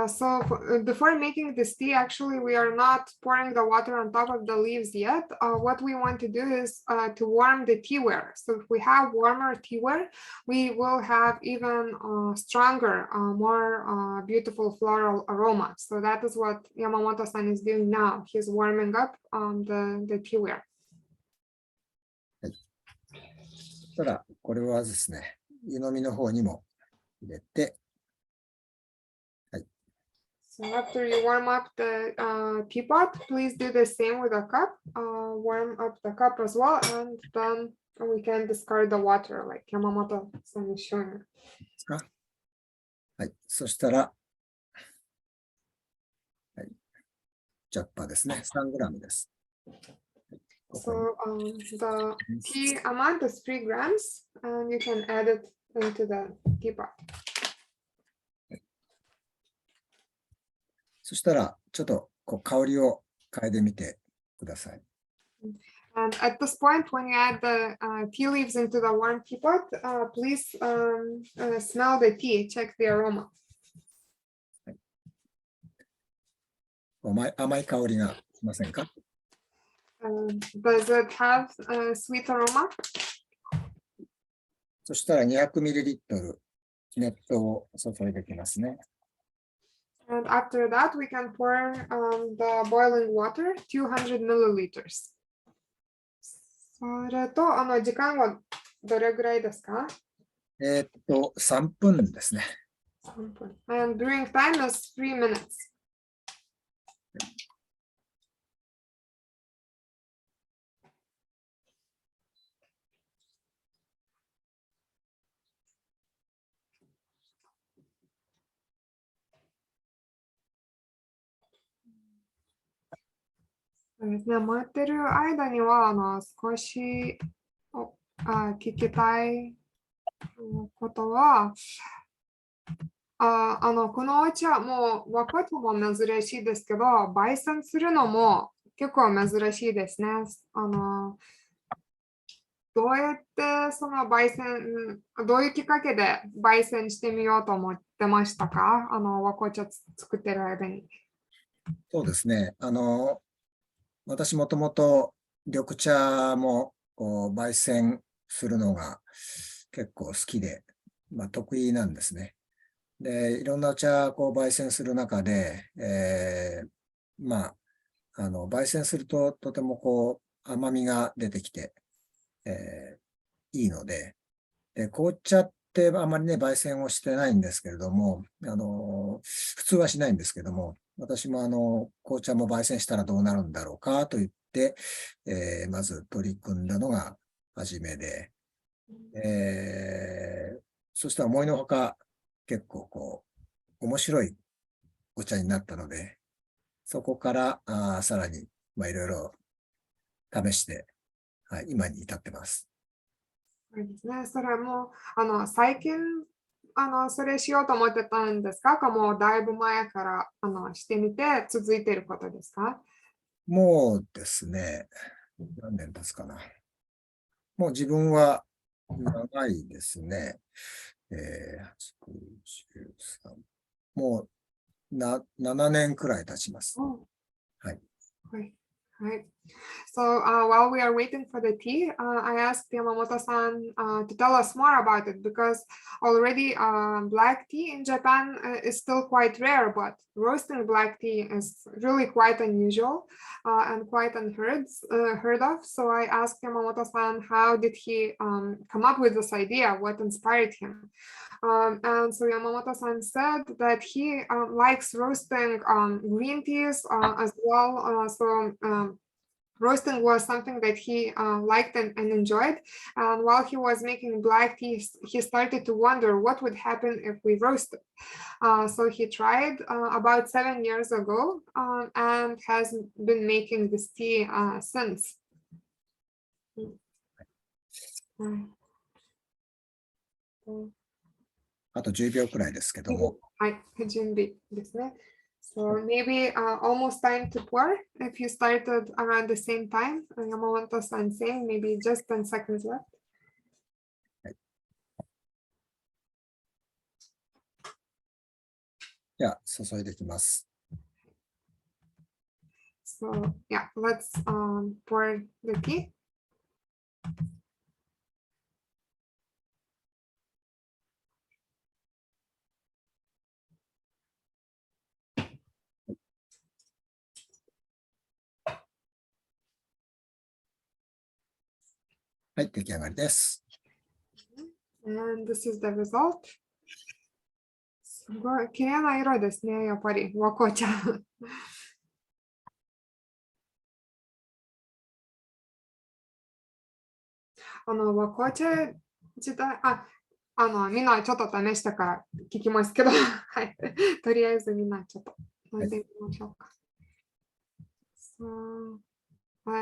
So before making this tea, actually, we are not pouring the water on top of the leaves yet. What we want to do is to warm the teaware. So if we have warmer teaware, we will have even stronger, more beautiful floral aroma. So that is what Yamamoto-san is doing now. He's warming up the teaware. そしたら、これはですね、湯飲みの方にも入れて、So after you warm up the teapot, please do the same with a cup. Warm up the cup as well, and then we can discard the water like Yamamoto-san is showing. はい、そしたら、ジャッパですね、3グラムです。So the tea amount is 3 grams, and you can add it into the teapot. そしたら、ちょっとこう香りを嗅いでみてください。And at this point, when you add the tea leaves into the warm teapot, please smell the tea, check the aroma. 甘い香りがしませんか？ Does it have a sweet aroma? そしたら 200ml 熱湯を注いでいきますね。And after that, we can pour the boiling water, 200 milliliters. それと、時間はどれぐらいですか？3分ですね。3分。And brewing time is 3 minutes. そうですね、待ってる間には少し聞きたいことは、このお茶も和紅茶も珍しいですけど、焙煎するのも結構珍しいですね。どうやってその焙煎、どういうきっかけで焙煎してみようと思ってましたか？和紅茶作ってる間に。そうですね。私もともと緑茶もこう焙煎するのが結構好きで、得意なんですね。で、いろんなお茶こう焙煎する中で、焙煎するととてもこう甘みが出てきて、いいので、紅茶ってあまりね、焙煎をしてないんですけれども、普通はしないんですけども、私も紅茶も焙煎したらどうなるんだろうかと言って、まず取り組んだのが初めで、そしたら思いのほか結構こう面白いお茶になったので、そこからさらにいろいろ試して、今に至ってます。そうですね。それも最近それしようと思ってたんですか？もうだいぶ前からしてみて続いていることですか？もうですね、何年経つかな。もう自分は長いですね。もう7年くらい経ちます。Oh. はい。Right. So while we are waiting for the tea, I asked Yamamoto-san to tell us more about it because already black tea in Japan is still quite rare, but roasting black tea is really quite unusual and quite unheard of. So I asked Yamamoto-san how did he come up with this idea, what inspired him. And so Yamamoto-san said that he likes roasting green teas as well. Roasting was something that he liked and enjoyed. And while he was making black tea, he started to wonder what would happen if we roasted. So he tried about 7 years ago and has been making this tea since. あと10秒くらいですけども。はい、準備ですね。So maybe almost time to pour. If you started around the same time, Yamamoto-san saying maybe just 10 seconds left. では、注いでいきます。So yeah, let's pour the tea. And this is the result. すごい綺麗な色ですね、やっぱり和紅茶。和紅茶自体、みんなちょっと試したから聞きますけど、はい。とりあえずみんなちょっと飲んでみましょうか。So,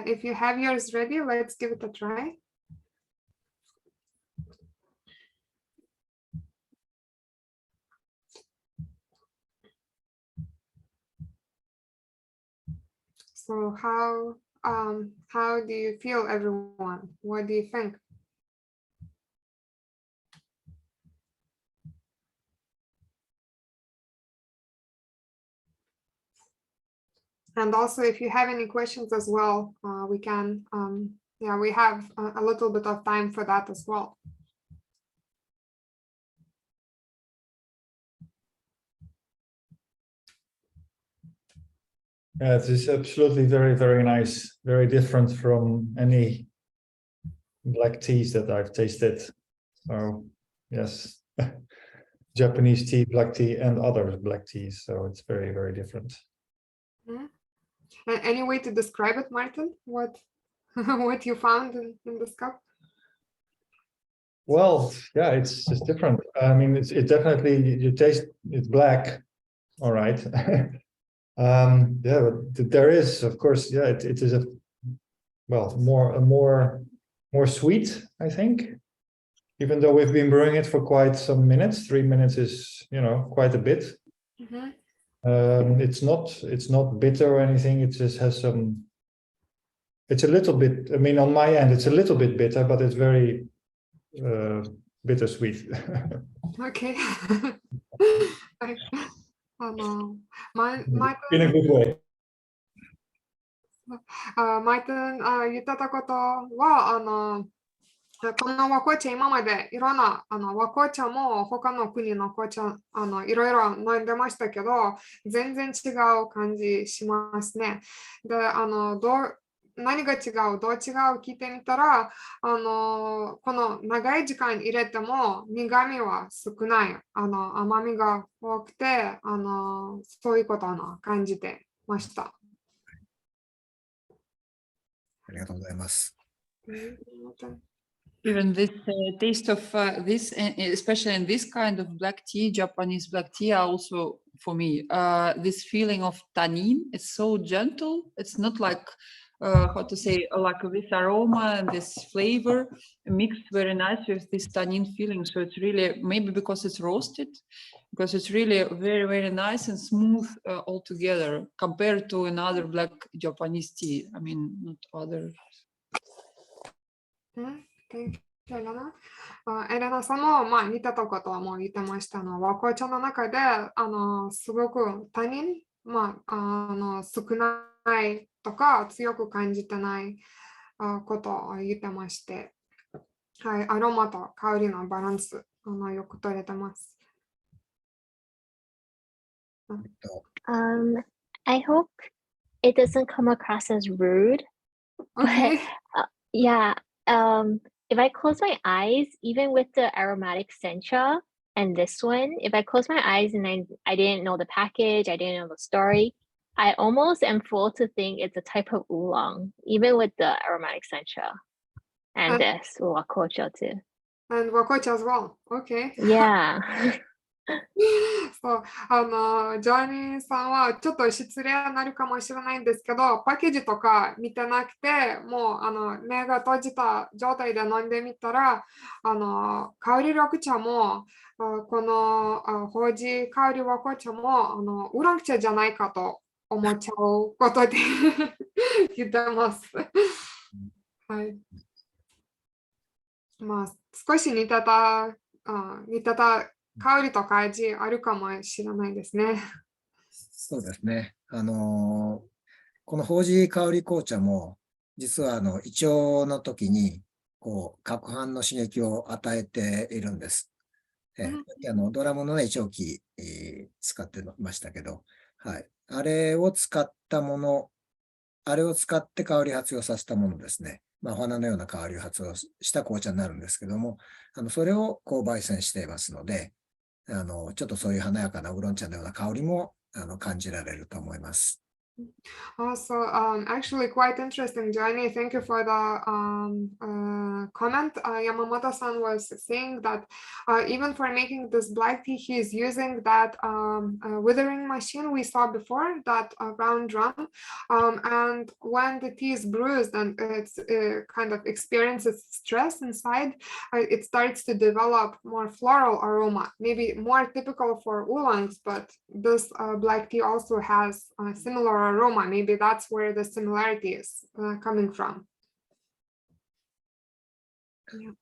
if you have yours ready, let's give it a try. So how do you feel, everyone? What do you think? And also, if you have any questions as well, we can, yeah, we have a little bit of time for that as well. Yeah, it is absolutely very, very nice. Very different from any black teas that I've tasted. So yes, Japanese tea, black tea, and other black teas. So it's very, very different. Mm-hmm. Any way to describe it, Martin? What what you found in this cup? Well, yeah, it's just different. I mean, it's definitely, you taste it's black, all right. Yeah, but there is, of course, yeah, it is a more sweet, I think. Even though we've been brewing it for quite some minutes, 3 minutes is, quite a bit. Mm-hmm. It's not bitter or anything. It just has some. It's a little bit. I mean, on my end, it's a little bit bitter, but it's very bittersweet. Okay. In a good way. マイトン言ってたことはこの和紅茶今までいろんな和紅茶も他の国の紅茶いろいろ飲んでましたけど全然違う感じしますね。で何が違うどう違う聞いてみたらこの長い時間入れても苦みは少ない甘みが多くてそういうことを感じてました。ありがとうございます。Even this taste of this, especially in this kind of black tea, Japanese black tea, also for me, this feeling of tannin, it's so gentle. It's not like, how to say, like this aroma and this flavor mixed very nice with this tannin feeling. So it's really, maybe because it's roasted, because it's really very, very nice and smooth altogether compared to another black Japanese tea. I mean, not other. Thank you, Elena. エレナさんも、まあ、似たことはもう言ってましたの。和紅茶の中で、すごく他人、まあ、少ないとか強く感じてないことを言ってまして、はい、アロマと香りのバランス、よく取れてます。I hope it doesn't come across as rude, but Okay. yeah, if I close my eyes, even with the aromatic sencha and this one, if I close my eyes and I didn't know the package, I didn't know the story, I almost am full to think it's a type of oolong, even with the aromatic sencha and this wakocho too. And wakocha as well. Okay. Yeah. そう、ジョニーさんはちょっと失礼になるかもしれないんですけど、パッケージとか見てなくて、もう目が閉じた状態で飲んでみたら、香り緑茶も、このほうじ香り和紅茶もウーロン茶じゃないかと思っちゃうことで言ってます。はい。まあ、少し似てた香りとか味あるかもしれないですね。そうですね。このほうじ香り紅茶も、実は胃腸の時に、こう、攪拌の刺激を与えているんです。ドラムのね、胃腸器、使ってましたけど、はい。あれを使ったもの、あれを使って香り発をさせたものですね。まあ、お花のような香り発をした紅茶になるんですけども、それをこう焙煎していますので、ちょっとそういう華やかなウーロン茶のような香りも感じられると思います。Also, actually quite interesting, Johnny. Thank you for the comment. Yamamoto-san was saying that even for making this black tea, he's using that withering machine we saw before, that round drum. And when the tea is bruised and it's kind of experiences stress inside, it starts to develop more floral aroma, maybe more typical for oolongs, but this black tea also has similar aroma. Maybe that's where the similarity is coming from. Yeah.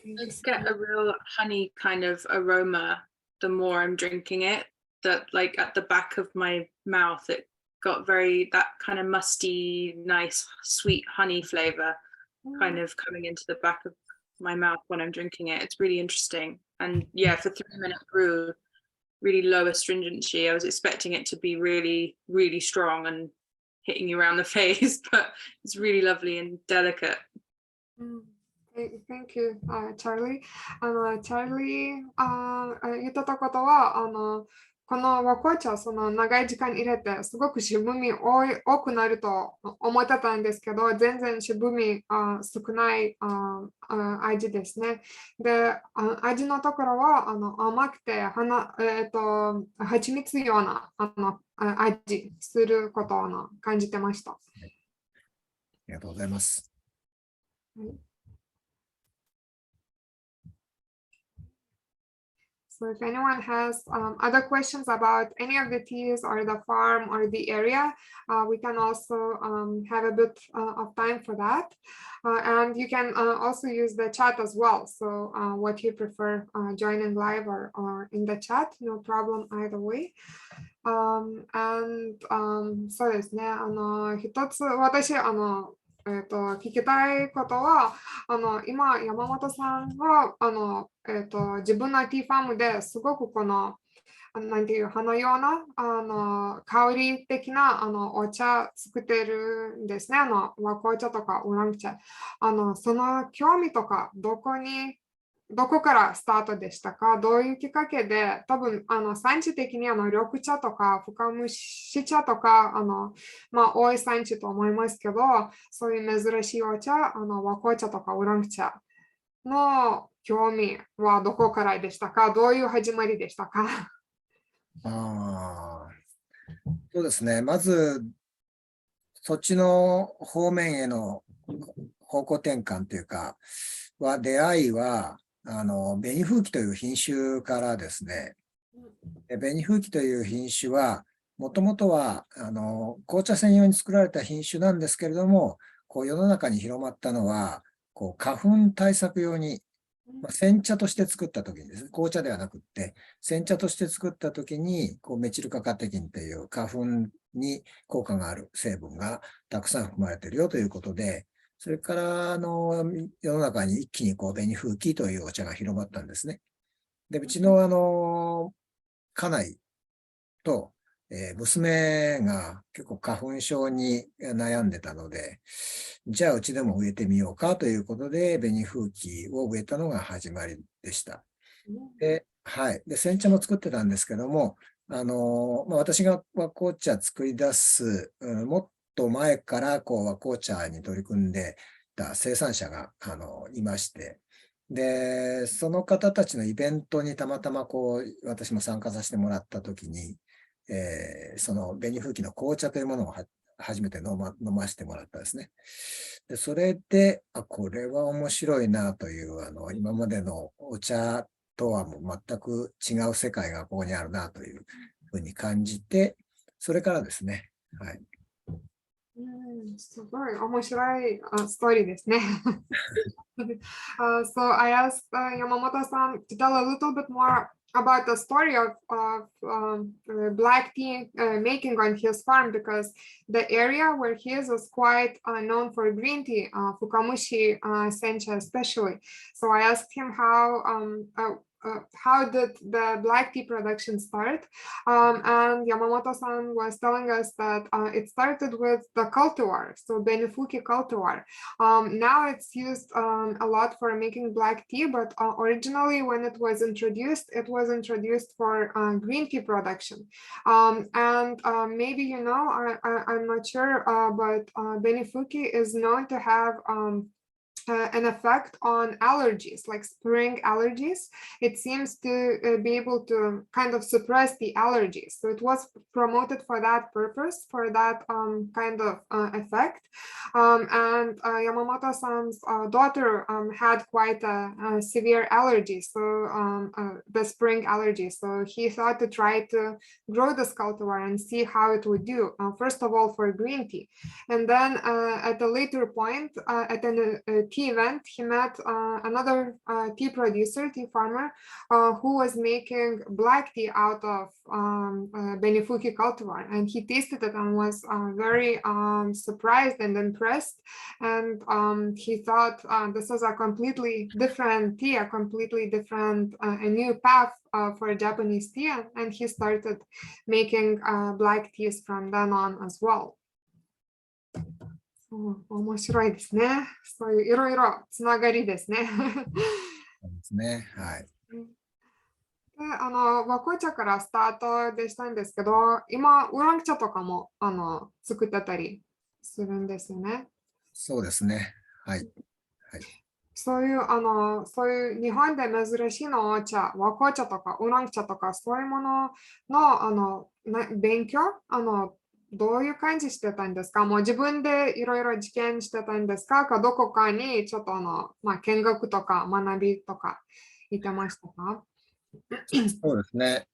It's get a real honey kind of aroma the more I'm drinking it. That like at the back of my mouth, it got that kind of musty, nice, sweet honey flavor kind of coming into the back of my mouth when I'm drinking it. It's really interesting. And yeah, for 3-minute brew, really low astringency. I was expecting it to be really, really strong and hitting you around the face, but it's really lovely and delicate. Thank you, Charlie. Charlie 言ってたことは、この和紅茶、その長い時間入れて、すごく渋み多くなると思ってたんですけど、全然渋み少ない味ですね。で、味のところは甘くて蜂蜜ような味することを感じてました。ありがとうございます。So if anyone has other questions about any of the teas or the farm or the area, we can also have a bit of time for that. And you can also use the chat as well. So what you prefer, joining live or in the chat, no problem either way. And そうですね、一つ私聞きたいことは、今、山本さんは自分のティーファームですごくこの、なんていう葉のような香り的なお茶作ってるんですね。和紅茶とかウーロン茶。その興味とかどこからスタートでしたか？どういうきっかけで、多分産地的に緑茶とか深蒸し茶とか多い産地と思いますけど、そういう珍しいお茶、和紅茶とかウーロン茶の興味はどこからでしたか？どういう始まりでしたか？そうですね。まず、そっちの方面への方向転換というか、出会いは、紅風紀という品種からですね。紅風紀という品種は、もともとは、紅茶専用に作られた品種なんですけれども、こう世の中に広まったのは、こう花粉対策用に、煎茶として作った時にですね、紅茶ではなくって、煎茶として作った時に、こうメチル化カテキンという花粉に効果がある成分がたくさん含まれているよということで、それから世の中に一気にこう紅風紀というお茶が広まったんですね。で、うちの家内と、娘が結構花粉症に悩んでたので、じゃあうちでも植えてみようかということで、紅風紀を植えたのが始まりでした。で、はい。で、煎茶も作ってたんですけども、私が和紅茶作り出す、もっと前からこう和紅茶に取り組んでた生産者がいまして、で、その方たちのイベントにたまたまこう私も参加させてもらったときに、その紅風紀の紅茶というものを初めて飲ませてもらったんですね。で、それで、これは面白いなという、今までのお茶とはもう全く違う世界がここにあるなというふうに感じて、それからですね。はい。すごい面白いストーリーですね。So I asked Yamamoto-san to tell a little bit more about the story of black tea making on his farm, because the area where he is quite known for green tea, Fukamushi Sencha especially. So I asked him how did the black tea production start? And Yamamoto-san was telling us that it started with the cultivar, so Benefuki cultivar. Now it's used a lot for making black tea, but originally when it was introduced for green tea production. And maybe you know, I'm not sure, but Benefuki is known to have an effect on allergies, like spring allergies. It seems to be able to kind of suppress the allergies. So it was promoted for that purpose, for that kind of effect. And Yamamoto-san's daughter had quite a severe allergy, so the spring allergy. So he thought to try to grow this cultivar and see how it would do, first of all for green tea. And then at a later point, at a tea event, he met another tea producer, tea farmer, who was making black tea out of Benefuki cultivar, and he tasted it and was very surprised and impressed, and he thought this was a completely different tea, a completely different, a new path for Japanese tea, and he started making black teas from then on as well. 面白いですね。そういういろいろつながりですね。そうですね。はい。で、和紅茶からスタートでしたんですけど、今、ウーロン茶とかも作ってたりするんですよね。そうですね。はい。はい、そういう日本で珍しいのお茶、和紅茶とかウーロン茶とか、そういうものの勉強、どういう感じしてたんですか？もう自分でいろいろ実験してたんですか？どこかにちょっと見学とか学びとか行ってましたか？そうですね。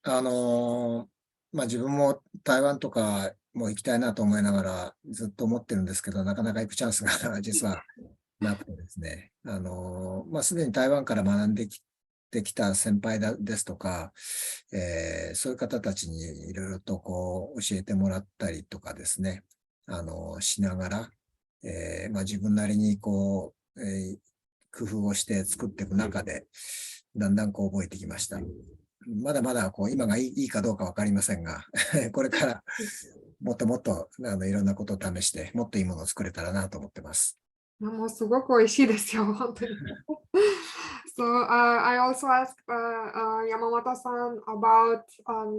自分も台湾とかも行きたいなと思いながらずっと思ってるんですけど、なかなか行くチャンスが実はなくてですね。すでに台湾から学んできた先輩ですとか、そういう方たちにいろいろとこう教えてもらったりとかですね、しながら、自分なりにこう、工夫をして作っていく中で、だんだんこう覚えてきました。まだまだこう今がいいかどうかわかりませんが、これからもっともっといろんなことを試して、もっといいものを作れたらなと思ってます。もうすごく美味しいですよ、本当に。So I also asked Yamamoto-san about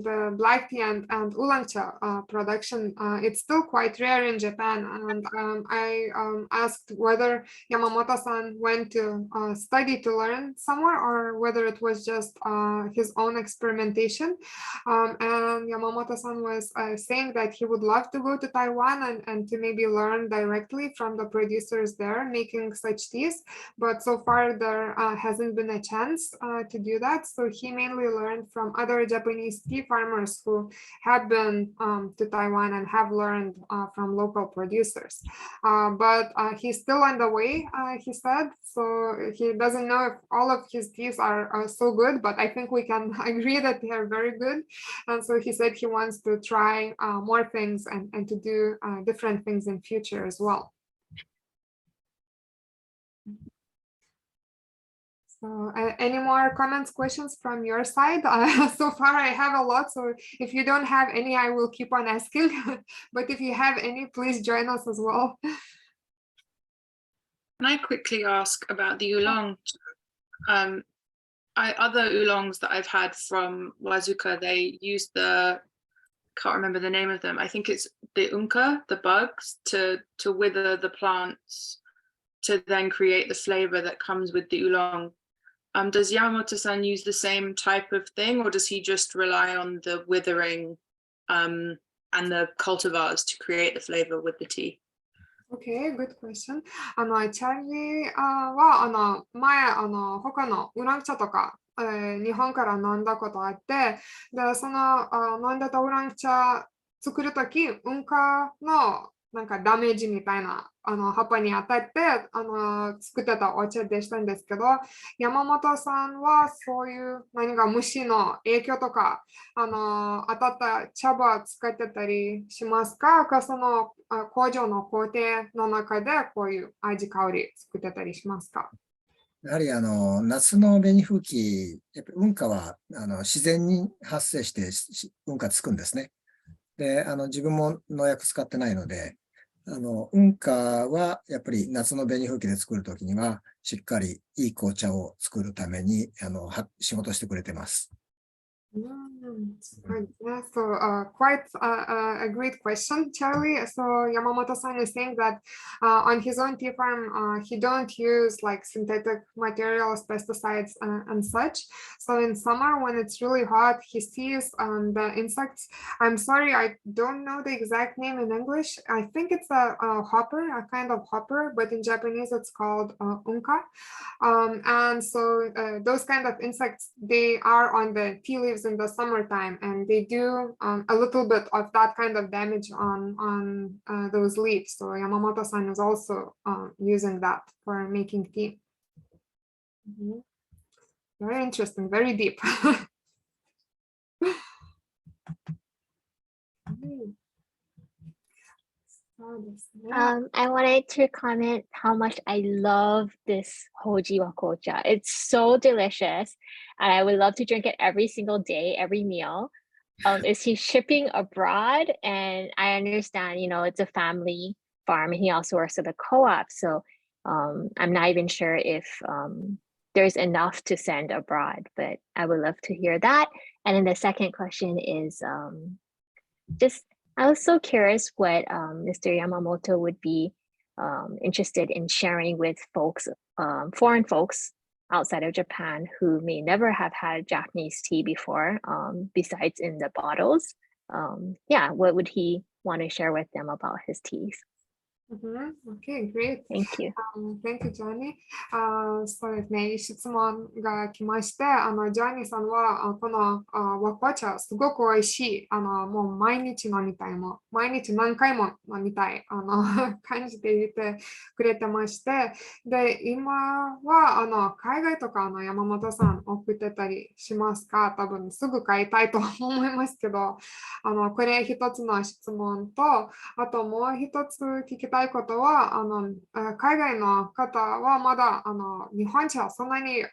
the black tea and oolong cha production. It's still quite rare in Japan, and I asked whether Yamamoto-san went to study to learn somewhere, or whether it was just his own experimentation. And Yamamoto-san was saying that he would love to go to Taiwan and to maybe learn directly from the producers there. there making such teas, but so far there hasn't been a chance to do that. So he mainly learned from other Japanese tea farmers who have been to Taiwan and have learned from local producers. But he's still on the way, he said. So he doesn't know if all of his teas are so good, but I think we can agree that they are very good. And so he said he wants to try more things and to do different things in future as well. So any more comments, questions from your side? So far I have a lot, so if you don't have any, I will keep on asking. But if you have any, please join us as well. Can I quickly ask about the oolong? Other oolongs that I've had from Wazuka, they use can't remember the name of them. I think it's the unka, the bugs, to wither the plants to then create the flavor that comes with the oolong. Does Yamamoto-san use the same type of thing, or does he just rely on the withering and the cultivars to create the flavor with the tea? Okay, good question. チャーリーは前他のウーロン茶とか、日本から飲んだことあって、でその飲んでたウーロン茶作るとき、運河のなんかダメージみたいな葉っぱに当たって作ってたお茶でしたんですけど、山本さんはそういう何か虫の影響とか当たった茶葉使ってたりしますか？その工場の工程の中でこういう味香り作ってたりしますか？やはり夏の紅吹き、やっぱり運河は自然に発生して運河つくんですね。で、自分も農薬使ってないので、運河はやっぱり夏の紅吹きで作るときには、しっかりいい紅茶を作るために仕事してくれてます。So quite a great question, Charlie. So Yamamoto-san is saying that on his own tea farm, he don't use like synthetic materials, pesticides, and such. So in summer, when it's really hot, he sees the insects. I'm sorry, I don't know the exact name in English. I think it's a hopper, a kind of hopper, but in Japanese it's called unka. And so those kind of insects, they are on the tea leaves in the summertime, and they do a little bit of that kind of damage on those leaves. So Yamamoto-san is also using that for making tea. Very interesting, very deep. I wanted to comment how much I love this hoji wakocha. It's so delicious, and I would love to drink it every single day, every meal. Is he shipping abroad? And I understand, it's a family farm, and he also works at a co-op. So I'm not even sure if there's enough to send abroad, but I would love to hear that. And then the second question is I was so curious what Mr. Yamamoto would be interested in sharing with folks, foreign folks outside of Japan who may never have had Japanese tea before, besides in the bottles. What would he want to share with them about his teas? Okay, great. Thank you. Thank you, Johnny. そうですね、いい質問が来まして、ジョニーさんはこの和紅茶すごく美味しい、もう毎日飲みたい、もう毎日何回も飲みたい感じで言ってくれてまして、で、今は海外とか山本さん送ってたりしますか？多分すぐ買いたいと思いますけど、これ一つの質問と、あともう一つ聞きたいことは海外の方はまだ日本茶そんなに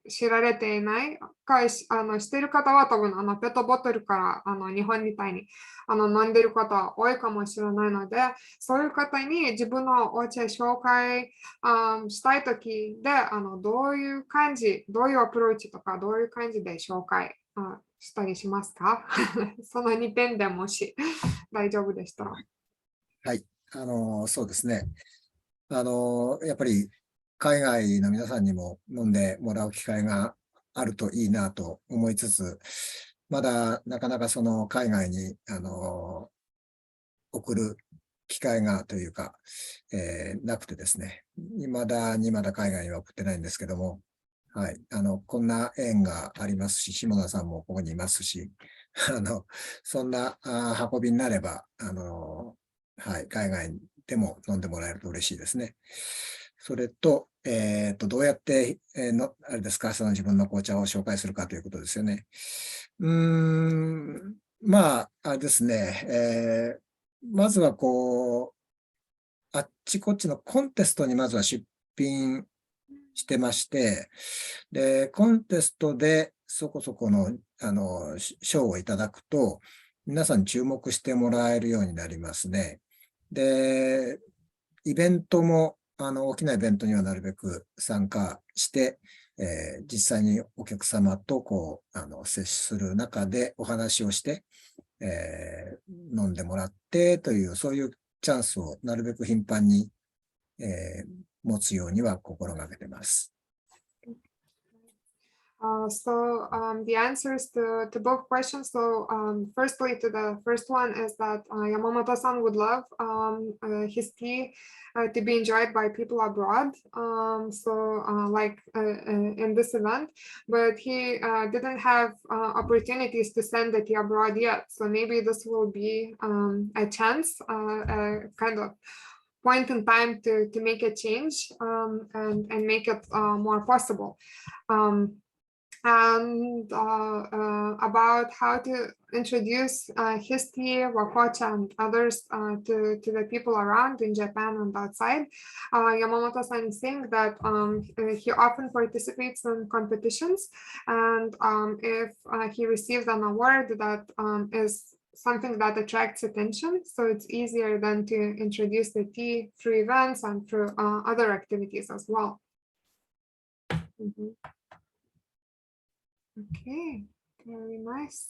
知られていないかしている方は多分ペットボトルから日本みたいに飲んでいる方多いかもしれないので、そういう方に自分のお茶紹介したいときでどういう感じ、どういうアプローチとかどういう感じで紹介したりしますか？その2点でもし大丈夫でしたら。はい、そうですね。やっぱり海外の皆さんにも飲んでもらう機会があるといいなと思いつつ、まだなかなかその海外に送る機会がというか、なくてですね、未だにまだ海外には送ってないんですけども、はい、こんな縁がありますし、下田さんもここにいますし、そんな運びになれば、はい、海外でも飲んでもらえると嬉しいですね。それと、どうやって、あれですか、その自分の紅茶を紹介するかということですよね。まあ、あれですね、まずはこう、あっちこっちのコンテストにまずは出品してまして、で、コンテストでそこそこの、賞をいただくと、皆さんに注目してもらえるようになりますね。で、イベントも、大きなイベントにはなるべく参加して、実際にお客様とこう、接する中でお話をして、飲んでもらってという、そういうチャンスをなるべく頻繁に、持つようには心がけてます。The answers to both questions. So firstly, to the first one is that Yamamoto-san would love his tea to be enjoyed by people abroad. Like in this event, but he didn't have opportunities to send the tea abroad yet. So maybe this will be a chance, kind of point in time to make a change and make it more possible. And about how to introduce his tea, wakocha, and others to the people around in Japan and outside. Yamamoto-san is saying that he often participates in competitions, and if he receives an award that is something that attracts attention, so it's easier than to introduce the tea through events and through other activities as well. Okay, very nice.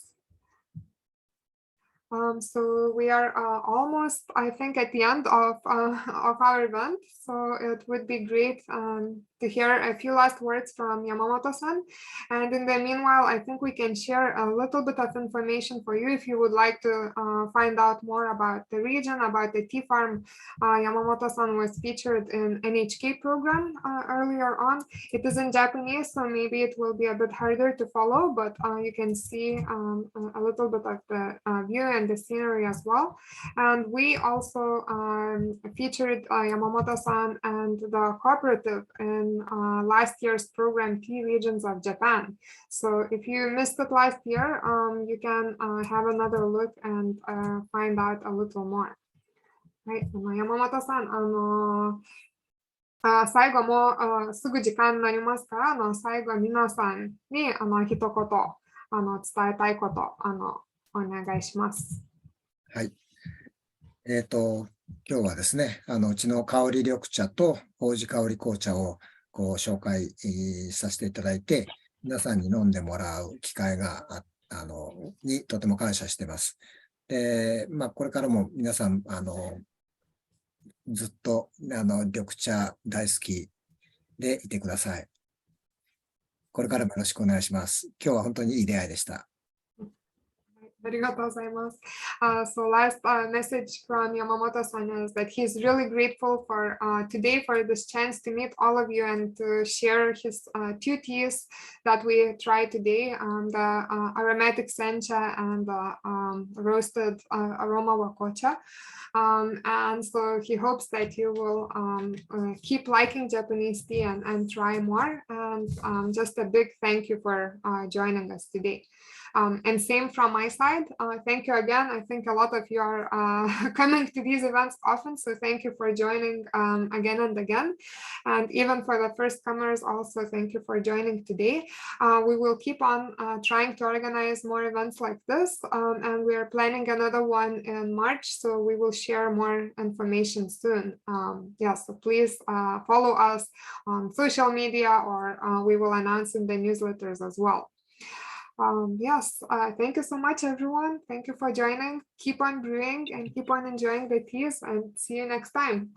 So we are almost, I think, at the end of our event. So it would be great to hear a few last words from Yamamoto-san. And in the meanwhile, I think we can share a little bit of information for you if you would like to find out more about the region, about the tea farm. Yamamoto-san was featured in NHK program earlier on. It is in Japanese, so maybe it will be a bit harder to follow, but you can see a little bit of the view and the scenery as well. And we also featured Yamamoto-san and the cooperative in last year's program, Tea Regions of Japan. So if you missed it last year, you can have another look and find out a little more. はい、山本さん、最後もすぐ時間になりますから、最後皆さんに一言伝えたいことお願いします。はい。今日はですね、うちの香り緑茶と麹香り紅茶をこう紹介させていただいて、皆さんに飲んでもらう機会がにとても感謝しています。で、これからも皆さん、ずっと緑茶大好きでいてください。これからもよろしくお願いします。今日は本当にいい出会いでした。ありがとうございます。So last message from Yamamoto-san is that he's really grateful for today for this chance to meet all of you and to share his two teas that we tried today, the aromatic sencha and the roasted aroma wakocha. And so he hopes that you will keep liking Japanese tea and try more. And just a big thank you for joining us today. And same from my side. Thank you again. I think a lot of you are coming to these events often, so thank you for joining again and again. And even for the first comers, also thank you for joining today. We will keep on trying to organize more events like this, and we are planning another one in March, so we will share more information soon. So please follow us on social media, or we will announce in the newsletters as well. Thank you so much, everyone. Thank you for joining. Keep on brewing and keep on enjoying the teas, and see you next time.